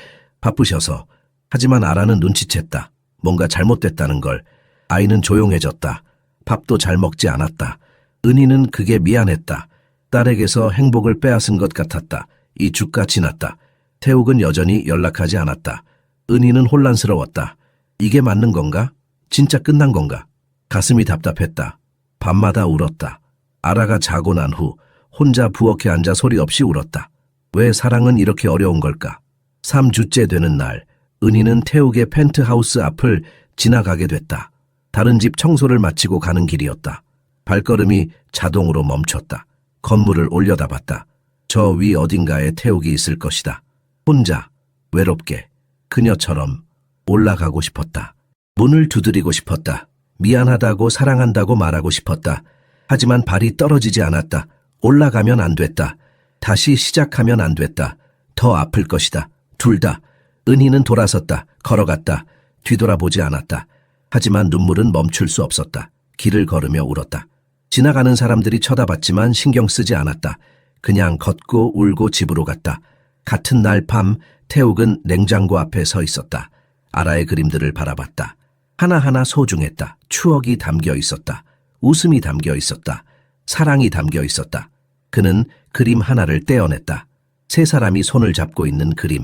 바쁘셔서. 하지만 아라는 눈치챘다. 뭔가 잘못됐다는 걸. 아이는 조용해졌다. 밥도 잘 먹지 않았다. 은희는 그게 미안했다. 딸에게서 행복을 빼앗은 것 같았다. 이 주가 지났다. 태욱은 여전히 연락하지 않았다. 은희는 혼란스러웠다. 이게 맞는 건가? 진짜 끝난 건가? 가슴이 답답했다. 밤마다 울었다. 아라가 자고 난 후 혼자 부엌에 앉아 소리 없이 울었다. 왜 사랑은 이렇게 어려운 걸까? 3주째 되는 날, 은희는 태욱의 펜트하우스 앞을 지나가게 됐다. 다른 집 청소를 마치고 가는 길이었다. 발걸음이 자동으로 멈췄다. 건물을 올려다봤다. 저 위 어딘가에 태욱이 있을 것이다. 혼자, 외롭게, 그녀처럼 올라가고 싶었다. 문을 두드리고 싶었다. 미안하다고 사랑한다고 말하고 싶었다. 하지만 발이 떨어지지 않았다. 올라가면 안 됐다. 다시 시작하면 안 됐다. 더 아플 것이다. 둘 다. 은희는 돌아섰다. 걸어갔다. 뒤돌아보지 않았다. 하지만 눈물은 멈출 수 없었다. 길을 걸으며 울었다. 지나가는 사람들이 쳐다봤지만 신경 쓰지 않았다. 그냥 걷고 울고 집으로 갔다. 같은 날 밤 태욱은 냉장고 앞에 서 있었다. 아라의 그림들을 바라봤다. 하나하나 소중했다. 추억이 담겨 있었다. 웃음이 담겨 있었다. 사랑이 담겨 있었다. 그는 그림 하나를 떼어냈다. 세 사람이 손을 잡고 있는 그림.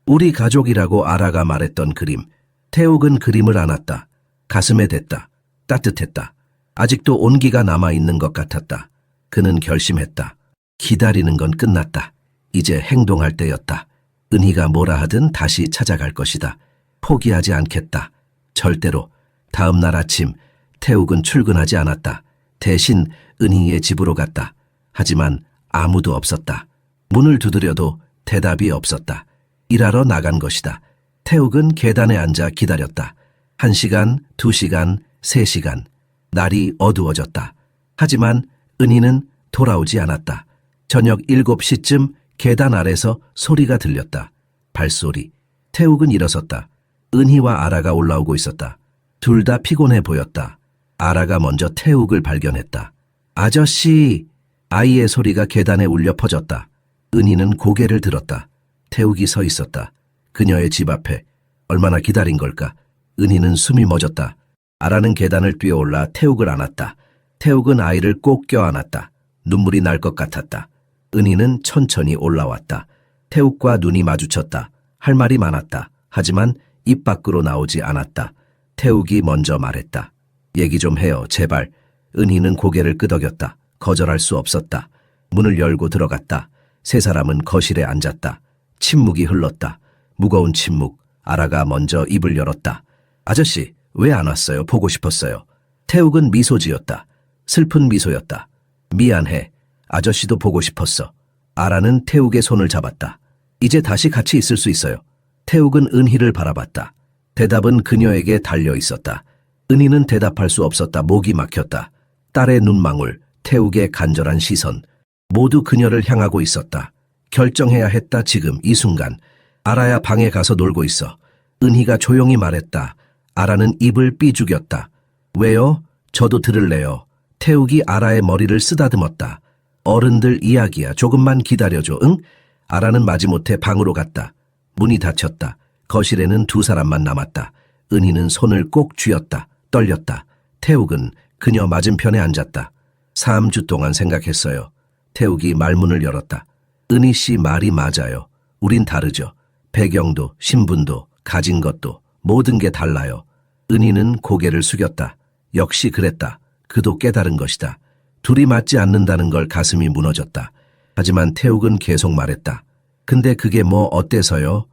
우리 가족이라고 아라가 말했던 그림. 태욱은 그림을 안았다. 가슴에 댔다. 따뜻했다. 아직도 온기가 남아있는 것 같았다. 그는 결심했다. 기다리는 건 끝났다. 이제 행동할 때였다. 은희가 뭐라 하든 다시 찾아갈 것이다. 포기하지 않겠다. 절대로. 다음 날 아침 태욱은 출근하지 않았다. 대신 은희의 집으로 갔다. 하지만 아무도 없었다. 문을 두드려도 대답이 없었다. 일하러 나간 것이다. 태욱은 계단에 앉아 기다렸다. 1시간, 2시간, 3시간. 날이 어두워졌다. 하지만 은희는 돌아오지 않았다. 저녁 7시쯤 계단 아래서 소리가 들렸다. 발소리. 태욱은 일어섰다. 은희와 아라가 올라오고 있었다. 둘 다 피곤해 보였다. 아라가 먼저 태욱을 발견했다. 아저씨! 아이의 소리가 계단에 울려 퍼졌다. 은희는 고개를 들었다. 태욱이 서 있었다. 그녀의 집 앞에. 얼마나 기다린 걸까? 은희는 숨이 멎었다. 아라는 계단을 뛰어올라 태욱을 안았다. 태욱은 아이를 꼭 껴안았다. 눈물이 날 것 같았다. 은희는 천천히 올라왔다. 태욱과 눈이 마주쳤다. 할 말이 많았다. 하지만 입 밖으로 나오지 않았다. 태욱이 먼저 말했다. 얘기 좀 해요, 제발. 은희는 고개를 끄덕였다. 거절할 수 없었다. 문을 열고 들어갔다. 세 사람은 거실에 앉았다. 침묵이 흘렀다. 무거운 침묵. 아라가 먼저 입을 열었다. 아저씨, 왜 안 왔어요? 보고 싶었어요. 태욱은 미소 지었다. 슬픈 미소였다. 미안해. 아저씨도 보고 싶었어. 아라는 태욱의 손을 잡았다. 이제 다시 같이 있을 수 있어요. 태욱은 은희를 바라봤다. 대답은 그녀에게 달려 있었다. 은희는 대답할 수 없었다. 목이 막혔다. 딸의 눈망울, 태욱의 간절한 시선. 모두 그녀를 향하고 있었다. 결정해야 했다. 지금 이 순간. 아라야, 방에 가서 놀고 있어. 은희가 조용히 말했다. 아라는 입을 삐죽였다. 왜요? 저도 들을래요. 태욱이 아라의 머리를 쓰다듬었다. 어른들 이야기야. 조금만 기다려줘. 응? 아라는 마지못해 방으로 갔다. 문이 닫혔다. 거실에는 두 사람만 남았다. 은희는 손을 꼭 쥐었다. 떨렸다. 태욱은 그녀 맞은편에 앉았다. 3주 동안 생각했어요. 태욱이 말문을 열었다. 은희 씨 말이 맞아요. 우린 다르죠. 배경도, 신분도, 가진 것도, 모든 게 달라요. 은희는 고개를 숙였다. 역시 그랬다. 그도 깨달은 것이다. 둘이 맞지 않는다는 걸 가슴이 무너졌다. 하지만 태욱은 계속 말했다. 근데 그게 뭐 어때서요?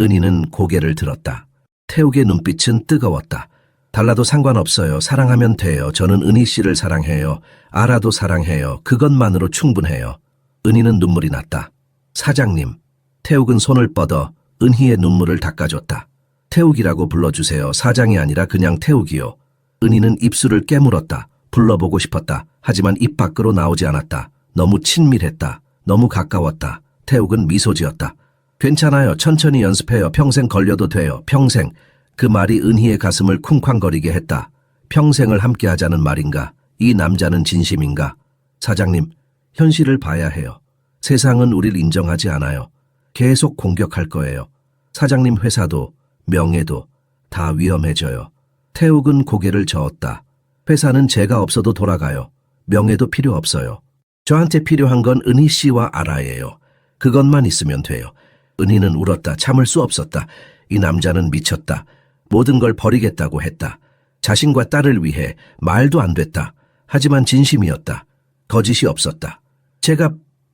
은희는 고개를 들었다. 태욱의 눈빛은 뜨거웠다. 달라도 상관없어요. 사랑하면 돼요. 저는 은희 씨를 사랑해요. 아라도 사랑해요. 그것만으로 충분해요. 은희는 눈물이 났다. 사장님. 태욱은 손을 뻗어 은희의 눈물을 닦아줬다. 태욱이라고 불러주세요. 사장이 아니라 그냥 태욱이요. 은희는 입술을 깨물었다. 불러보고 싶었다. 하지만 입 밖으로 나오지 않았다. 너무 친밀했다. 너무 가까웠다. 태욱은 미소 지었다. 괜찮아요. 천천히 연습해요. 평생 걸려도 돼요. 평생. 그 말이 은희의 가슴을 쿵쾅거리게 했다. 평생을 함께하자는 말인가? 이 남자는 진심인가? 사장님, 현실을 봐야 해요. 세상은 우릴 인정하지 않아요. 계속 공격할 거예요. 사장님 회사도 명예도 다 위험해져요. 태욱은 고개를 저었다. 회사는 제가 없어도 돌아가요. 명예도 필요 없어요. 저한테 필요한 건 은희 씨와 아라예요. 그것만 있으면 돼요. 은희는 울었다. 참을 수 없었다. 이 남자는 미쳤다. 모든 걸 버리겠다고 했다. 자신과 딸을 위해 말도 안 됐다. 하지만 진심이었다. 거짓이 없었다.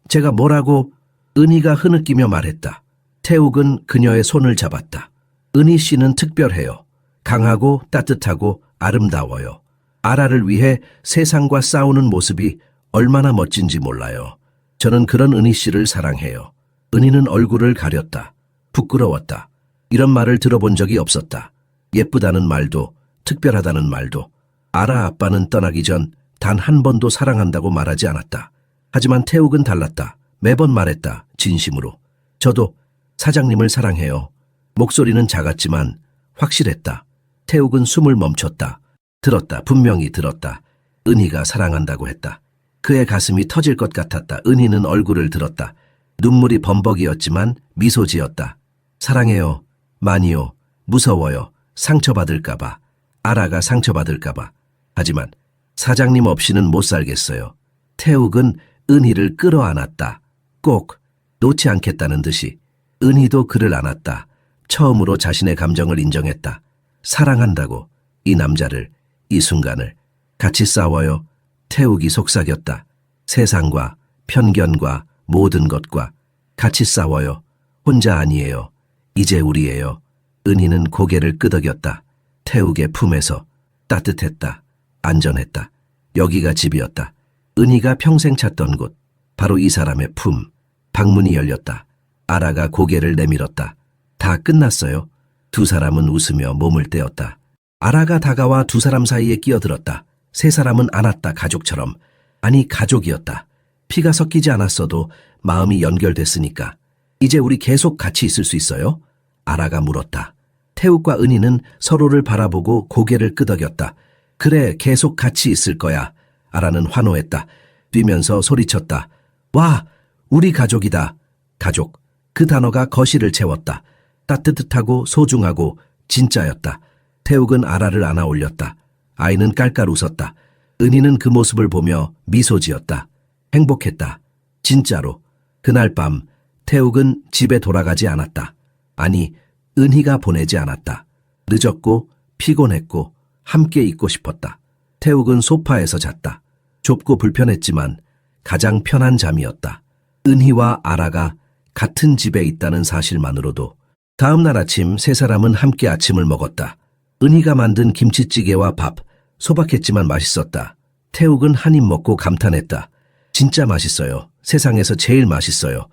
제가 뭐라고? 은희가 흐느끼며 말했다. 태욱은 그녀의 손을 잡았다. 은희 씨는 특별해요. 강하고 따뜻하고 아름다워요. 아라를 위해 세상과 싸우는 모습이 얼마나 멋진지 몰라요. 저는 그런 은희 씨를 사랑해요. 은희는 얼굴을 가렸다. 부끄러웠다. 이런 말을 들어본 적이 없었다. 예쁘다는 말도, 특별하다는 말도. 아라 아빠는 떠나기 전 단 한 번도 사랑한다고 말하지 않았다. 하지만 태욱은 달랐다. 매번 말했다. 진심으로. 저도 사장님을 사랑해요. 목소리는 작았지만 확실했다. 태욱은 숨을 멈췄다. 들었다. 분명히 들었다. 은희가 사랑한다고 했다. 그의 가슴이 터질 것 같았다. 은희는 얼굴을 들었다. 눈물이 범벅이었지만 미소 지었다. 사랑해요. 많이요. 무서워요. 상처받을까봐. 아라가 상처받을까봐. 하지만 사장님 없이는 못 살겠어요. 태욱은 은희를 끌어안았다. 꼭 놓지 않겠다는 듯이. 은희도 그를 안았다. 처음으로 자신의 감정을 인정했다. 사랑한다고. 이 남자를, 이 순간을. 같이 싸워요. 태욱이 속삭였다. 세상과 편견과 모든 것과 같이 싸워요. 혼자 아니에요. 이제 우리예요. 은희는 고개를 끄덕였다. 태욱의 품에서 따뜻했다. 안전했다. 여기가 집이었다. 은희가 평생 찾던 곳. 바로 이 사람의 품. 방문이 열렸다. 아라가 고개를 내밀었다. 다 끝났어요. 두 사람은 웃으며 몸을 떼었다. 아라가 다가와 두 사람 사이에 끼어들었다. 세 사람은 안았다. 가족처럼. 아니, 가족이었다. 피가 섞이지 않았어도 마음이 연결됐으니까. 이제 우리 계속 같이 있을 수 있어요? 아라가 물었다. 태욱과 은희는 서로를 바라보고 고개를 끄덕였다. 그래, 계속 같이 있을 거야. 아라는 환호했다. 뛰면서 소리쳤다. 와, 우리 가족이다. 가족. 그 단어가 거실을 채웠다. 따뜻하고 소중하고 진짜였다. 태욱은 아라를 안아 올렸다. 아이는 깔깔 웃었다. 은희는 그 모습을 보며 미소 지었다. 행복했다. 진짜로. 그날 밤 태욱은 집에 돌아가지 않았다. 아니, 은희가 보내지 않았다. 늦었고 피곤했고 함께 있고 싶었다. 태욱은 소파에서 잤다. 좁고 불편했지만 가장 편한 잠이었다. 은희와 아라가 같은 집에 있다는 사실만으로도. 다음 날 아침 세 사람은 함께 아침을 먹었다. 은희가 만든 김치찌개와 밥, 소박했지만 맛있었다. 태욱은 한 입 먹고 감탄했다. 진짜 맛있어요. 세상에서 제일 맛있어요.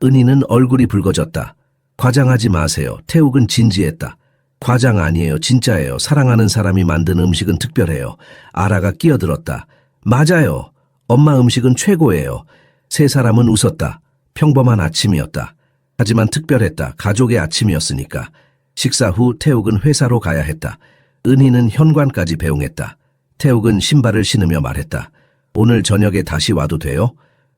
은희는 얼굴이 붉어졌다. 과장하지 마세요. 태욱은 진지했다. 과장 아니에요. 진짜예요. 사랑하는 사람이 만든 음식은 특별해요. 아라가 끼어들었다. 맞아요. 엄마 음식은 최고예요. 세 사람은 웃었다. 평범한 아침이었다. 하지만 특별했다. 가족의 아침이었으니까. 식사 후 태욱은 회사로 가야 했다. 은희는 현관까지 배웅했다. 태욱은 신발을 신으며 말했다. 오늘 저녁에 다시 와도 돼요?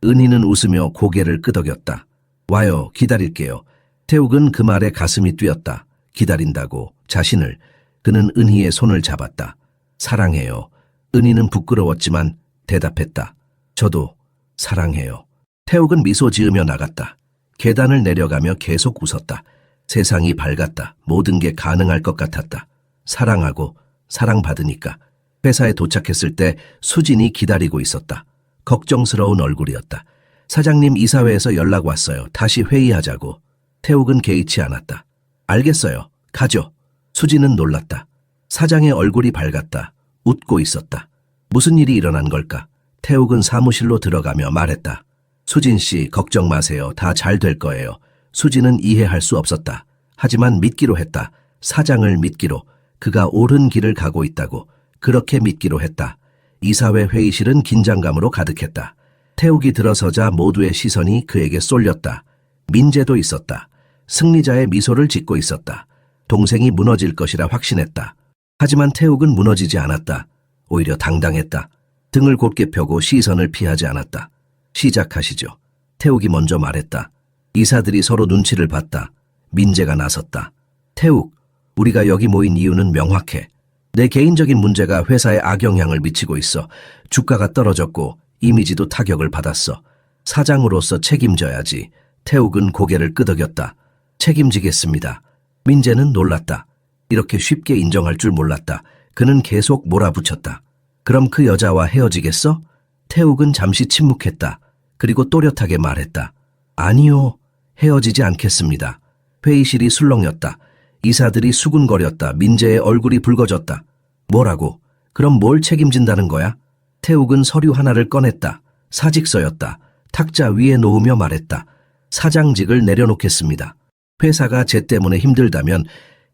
은희는 웃으며 고개를 끄덕였다. 와요. 기다릴게요. 태욱은 그 말에 가슴이 뛰었다. 기다린다고. 자신을. 그는 은희의 손을 잡았다. 사랑해요. 은희는 부끄러웠지만 대답했다. 저도 사랑해요. 태욱은 미소 지으며 나갔다. 계단을 내려가며 계속 웃었다. 세상이 밝았다. 모든 게 가능할 것 같았다. 사랑하고 사랑받으니까. 회사에 도착했을 때 수진이 기다리고 있었다. 걱정스러운 얼굴이었다. 사장님, 이사회에서 연락 왔어요. 다시 회의하자고. 태욱은 개의치 않았다. 알겠어요. 가죠. 수진은 놀랐다. 사장의 얼굴이 밝았다. 웃고 있었다. 무슨 일이 일어난 걸까? 태욱은 사무실로 들어가며 말했다. 수진 씨, 걱정 마세요. 다 잘 될 거예요. 수진은 이해할 수 없었다. 하지만 믿기로 했다. 사장을 믿기로. 그가 옳은 길을 가고 있다고. 그렇게 믿기로 했다. 이사회 회의실은 긴장감으로 가득했다. 태욱이 들어서자 모두의 시선이 그에게 쏠렸다. 민재도 있었다. 승리자의 미소를 짓고 있었다. 동생이 무너질 것이라 확신했다. 하지만 태욱은 무너지지 않았다. 오히려 당당했다. 등을 곧게 펴고 시선을 피하지 않았다. 시작하시죠. 태욱이 먼저 말했다. 이사들이 서로 눈치를 봤다. 민재가 나섰다. 태욱, 우리가 여기 모인 이유는 명확해. 내 개인적인 문제가 회사에 악영향을 미치고 있어. 주가가 떨어졌고 이미지도 타격을 받았어. 사장으로서 책임져야지. 태욱은 고개를 끄덕였다. 책임지겠습니다. 민재는 놀랐다. 이렇게 쉽게 인정할 줄 몰랐다. 그는 계속 몰아붙였다. 그럼 그 여자와 헤어지겠어? 태욱은 잠시 침묵했다. 그리고 또렷하게 말했다. 아니요, 헤어지지 않겠습니다. 회의실이 술렁였다. 이사들이 수군거렸다. 민재의 얼굴이 붉어졌다. 뭐라고? 그럼 뭘 책임진다는 거야? 태욱은 서류 하나를 꺼냈다. 사직서였다. 탁자 위에 놓으며 말했다. 사장직을 내려놓겠습니다. 회사가 제 때문에 힘들다면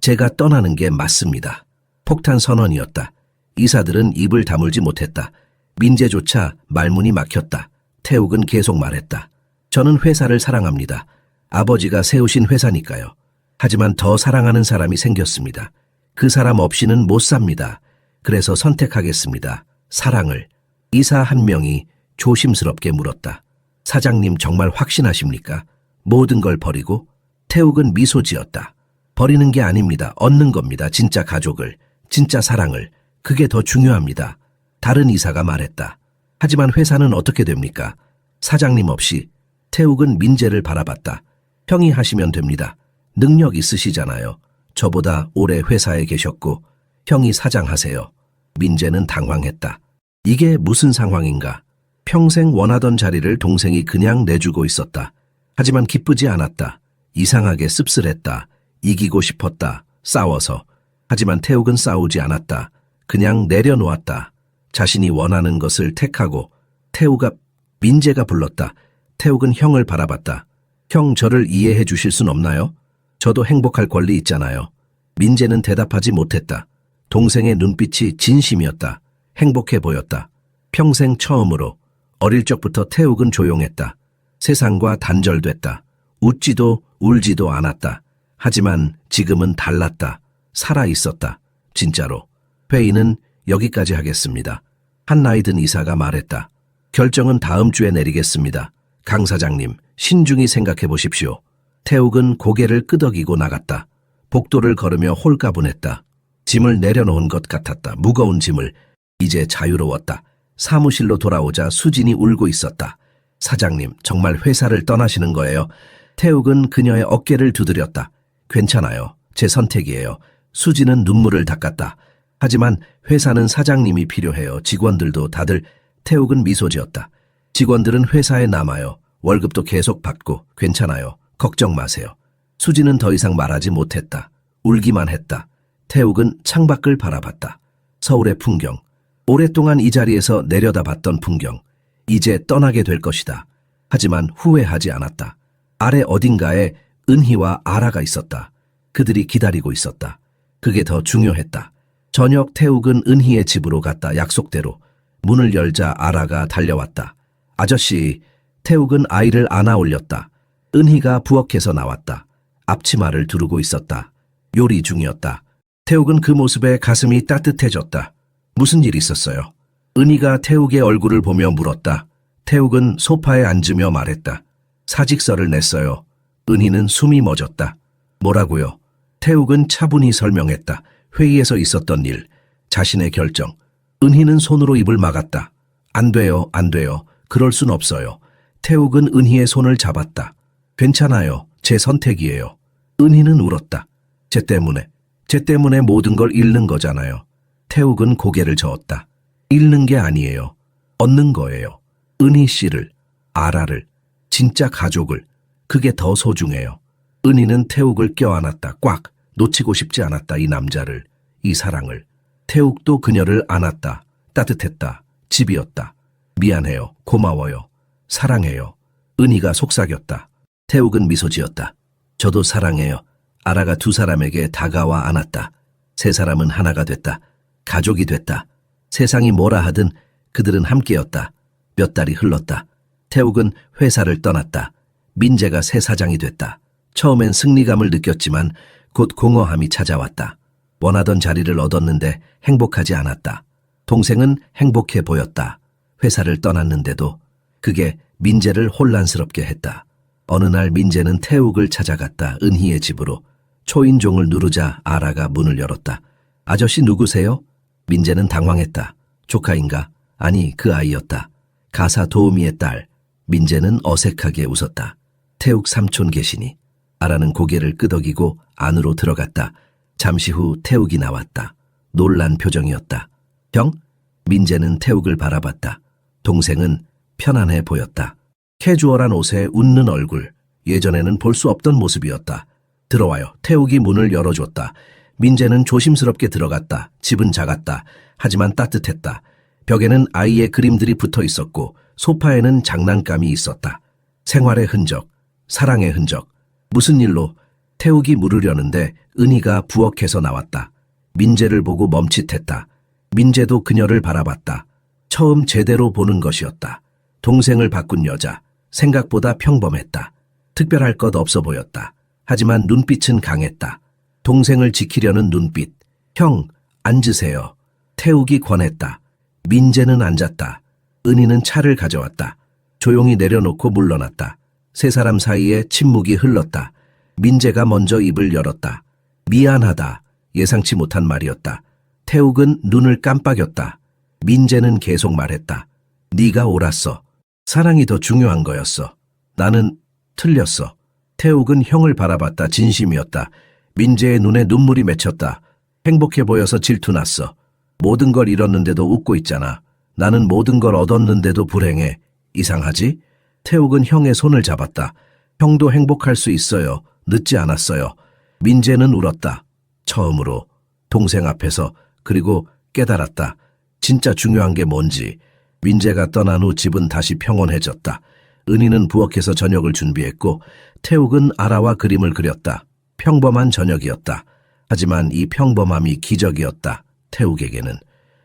제가 떠나는 게 맞습니다. 폭탄 선언이었다. 이사들은 입을 다물지 못했다. 민재조차 말문이 막혔다. 태욱은 계속 말했다. 저는 회사를 사랑합니다. 아버지가 세우신 회사니까요. 하지만 더 사랑하는 사람이 생겼습니다. 그 사람 없이는 못 삽니다. 그래서 선택하겠습니다. 사랑을. 이사 한 명이 조심스럽게 물었다. 사장님 정말 확신하십니까? 모든 걸 버리고? 태욱은 미소 지었다. 버리는 게 아닙니다. 얻는 겁니다. 진짜 가족을, 진짜 사랑을. 그게 더 중요합니다. 다른 이사가 말했다. 하지만 회사는 어떻게 됩니까? 사장님 없이. 태욱은 민재를 바라봤다. 형이 하시면 됩니다. 능력 있으시잖아요. 저보다 오래 회사에 계셨고 형이 사장하세요. 민재는 당황했다. 이게 무슨 상황인가? 평생 원하던 자리를 동생이 그냥 내주고 있었다. 하지만 기쁘지 않았다. 이상하게 씁쓸했다. 이기고 싶었다. 싸워서. 하지만 태욱은 싸우지 않았다. 그냥 내려놓았다. 자신이 원하는 것을 택하고. 민재가 불렀다. 태욱은 형을 바라봤다. 형, 저를 이해해 주실 순 없나요? 저도 행복할 권리 있잖아요. 민재는 대답하지 못했다. 동생의 눈빛이 진심이었다. 행복해 보였다. 평생 처음으로. 어릴 적부터 태욱은 조용했다. 세상과 단절됐다. 웃지도 울지도 않았다. 하지만 지금은 달랐다. 살아있었다. 진짜로. 회의는 여기까지 하겠습니다. 한 나이 든 이사가 말했다. 결정은 다음 주에 내리겠습니다. 강 사장님, 신중히 생각해 보십시오. 태욱은 고개를 끄덕이고 나갔다. 복도를 걸으며 홀가분했다. 짐을 내려놓은 것 같았다. 무거운 짐을. 이제 자유로웠다. 사무실로 돌아오자 수진이 울고 있었다. 사장님, 정말 회사를 떠나시는 거예요? 태욱은 그녀의 어깨를 두드렸다. 괜찮아요. 제 선택이에요. 수진은 눈물을 닦았다. 하지만 회사는 사장님이 필요해요. 직원들도 다들. 태욱은 미소 지었다. 직원들은 회사에 남아요. 월급도 계속 받고. 괜찮아요. 걱정 마세요. 수진은 더 이상 말하지 못했다. 울기만 했다. 태욱은 창밖을 바라봤다. 서울의 풍경. 오랫동안 이 자리에서 내려다봤던 풍경. 이제 떠나게 될 것이다. 하지만 후회하지 않았다. 아래 어딘가에 은희와 아라가 있었다. 그들이 기다리고 있었다. 그게 더 중요했다. 저녁 태욱은 은희의 집으로 갔다. 약속대로. 문을 열자 아라가 달려왔다. 아저씨. 태욱은 아이를 안아 올렸다. 은희가 부엌에서 나왔다. 앞치마를 두르고 있었다. 요리 중이었다. 태욱은 그 모습에 가슴이 따뜻해졌다. 무슨 일 있었어요? 은희가 태욱의 얼굴을 보며 물었다. 태욱은 소파에 앉으며 말했다. 사직서를 냈어요. 은희는 숨이 멎었다. 뭐라고요? 태욱은 차분히 설명했다. 회의에서 있었던 일, 자신의 결정. 은희는 손으로 입을 막았다. 안 돼요, 안 돼요. 그럴 순 없어요. 태욱은 은희의 손을 잡았다. 괜찮아요. 제 선택이에요. 은희는 울었다. 제 때문에 모든 걸 잃는 거잖아요. 태욱은 고개를 저었다. 잃는 게 아니에요. 얻는 거예요. 은희 씨를, 아라를, 진짜 가족을. 그게 더 소중해요. 은희는 태욱을 껴안았다. 꽉 놓치고 싶지 않았다. 이 남자를, 이 사랑을. 태욱도 그녀를 안았다. 따뜻했다. 집이었다. 미안해요. 고마워요. 사랑해요. 은희가 속삭였다. 태욱은 미소 지었다. 저도 사랑해요. 아라가 두 사람에게 다가와 안았다. 세 사람은 하나가 됐다. 가족이 됐다. 세상이 뭐라 하든 그들은 함께였다. 몇 달이 흘렀다. 태욱은 회사를 떠났다. 민재가 새 사장이 됐다. 처음엔 승리감을 느꼈지만 곧 공허함이 찾아왔다. 원하던 자리를 얻었는데 행복하지 않았다. 동생은 행복해 보였다. 회사를 떠났는데도 그게 민재를 혼란스럽게 했다. 어느 날 민재는 태욱을 찾아갔다. 은희의 집으로. 초인종을 누르자 아라가 문을 열었다. 아저씨 누구세요? 민재는 당황했다. 조카인가? 아니, 그 아이였다. 가사 도우미의 딸. 민재는 어색하게 웃었다. 태욱 삼촌 계시니? 아라는 고개를 끄덕이고 안으로 들어갔다. 잠시 후 태욱이 나왔다. 놀란 표정이었다. 형? 민재는 태욱을 바라봤다. 동생은 편안해 보였다. 캐주얼한 옷에 웃는 얼굴. 예전에는 볼 수 없던 모습이었다. 들어와요. 태욱이 문을 열어줬다. 민재는 조심스럽게 들어갔다. 집은 작았다. 하지만 따뜻했다. 벽에는 아이의 그림들이 붙어 있었고 소파에는 장난감이 있었다. 생활의 흔적, 사랑의 흔적. 무슨 일로? 태욱이 물으려는데 은희가 부엌에서 나왔다. 민재를 보고 멈칫했다. 민재도 그녀를 바라봤다. 처음 제대로 보는 것이었다. 동생을 바꾼 여자. 생각보다 평범했다. 특별할 것 없어 보였다. 하지만 눈빛은 강했다. 동생을 지키려는 눈빛. 형, 앉으세요. 태욱이 권했다. 민재는 앉았다. 은희는 차를 가져왔다. 조용히 내려놓고 물러났다. 세 사람 사이에 침묵이 흘렀다. 민재가 먼저 입을 열었다. 미안하다. 예상치 못한 말이었다. 태욱은 눈을 깜빡였다. 민재는 계속 말했다. 네가 옳았어. 사랑이 더 중요한 거였어. 나는 틀렸어. 태욱은 형을 바라봤다. 진심이었다. 민재의 눈에 눈물이 맺혔다. 행복해 보여서 질투났어. 모든 걸 잃었는데도 웃고 있잖아. 나는 모든 걸 얻었는데도 불행해. 이상하지? 태욱은 형의 손을 잡았다. 형도 행복할 수 있어요. 늦지 않았어요. 민재는 울었다. 처음으로 동생 앞에서. 그리고 깨달았다. 진짜 중요한 게 뭔지. 민재가 떠난 후 집은 다시 평온해졌다. 은희는 부엌에서 저녁을 준비했고 태욱은 아라와 그림을 그렸다. 평범한 저녁이었다. 하지만 이 평범함이 기적이었다. 태욱에게는.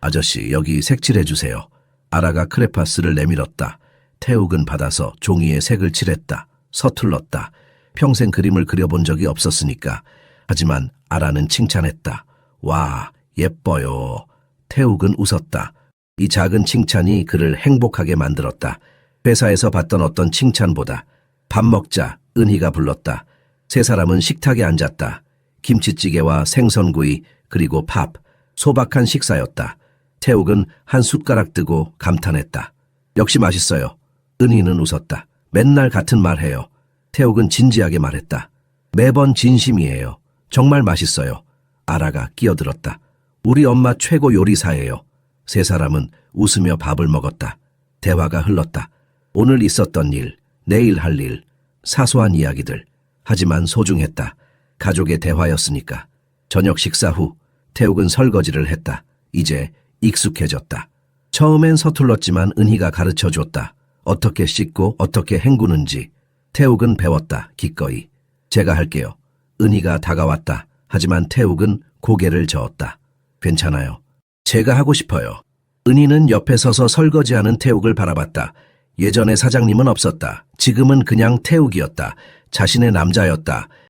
아저씨, 여기 색칠해주세요. 아라가 크레파스를 내밀었다. 태욱은 받아서 종이에 색을 칠했다. 서툴렀다. 평생 그림을 그려본 적이 없었으니까. 하지만 아라는 칭찬했다. 와, 예뻐요. 태욱은 웃었다. 이 작은 칭찬이 그를 행복하게 만들었다. 회사에서 받던 어떤 칭찬보다. 밥 먹자, 은희가 불렀다. 세 사람은 식탁에 앉았다. 김치찌개와 생선구이, 그리고 밥. 소박한 식사였다. 태욱은 한 숟가락 뜨고 감탄했다. 역시 맛있어요. 은희는 웃었다. 맨날 같은 말 해요. 태욱은 진지하게 말했다. 매번 진심이에요. 정말 맛있어요. 아라가 끼어들었다. 우리 엄마 최고 요리사예요. 세 사람은 웃으며 밥을 먹었다. 대화가 흘렀다. 오늘 있었던 일, 내일 할 일, 사소한 이야기들. 하지만 소중했다. 가족의 대화였으니까. 저녁 식사 후 태욱은 설거지를 했다. 이제 익숙해졌다. 처음엔 서툴렀지만 은희가 가르쳐줬다. 어떻게 씻고 어떻게 헹구는지. 태욱은 배웠다. 기꺼이. 제가 할게요. 은희가 다가왔다. 하지만 태욱은 고개를 저었다. 괜찮아요. 제가 하고 싶어요. 은희는 옆에 서서 설거지하는 태욱을 바라봤다. 예전에 사장님은 없었다. 지금은 그냥 태욱이었다. 자신의 남자였다.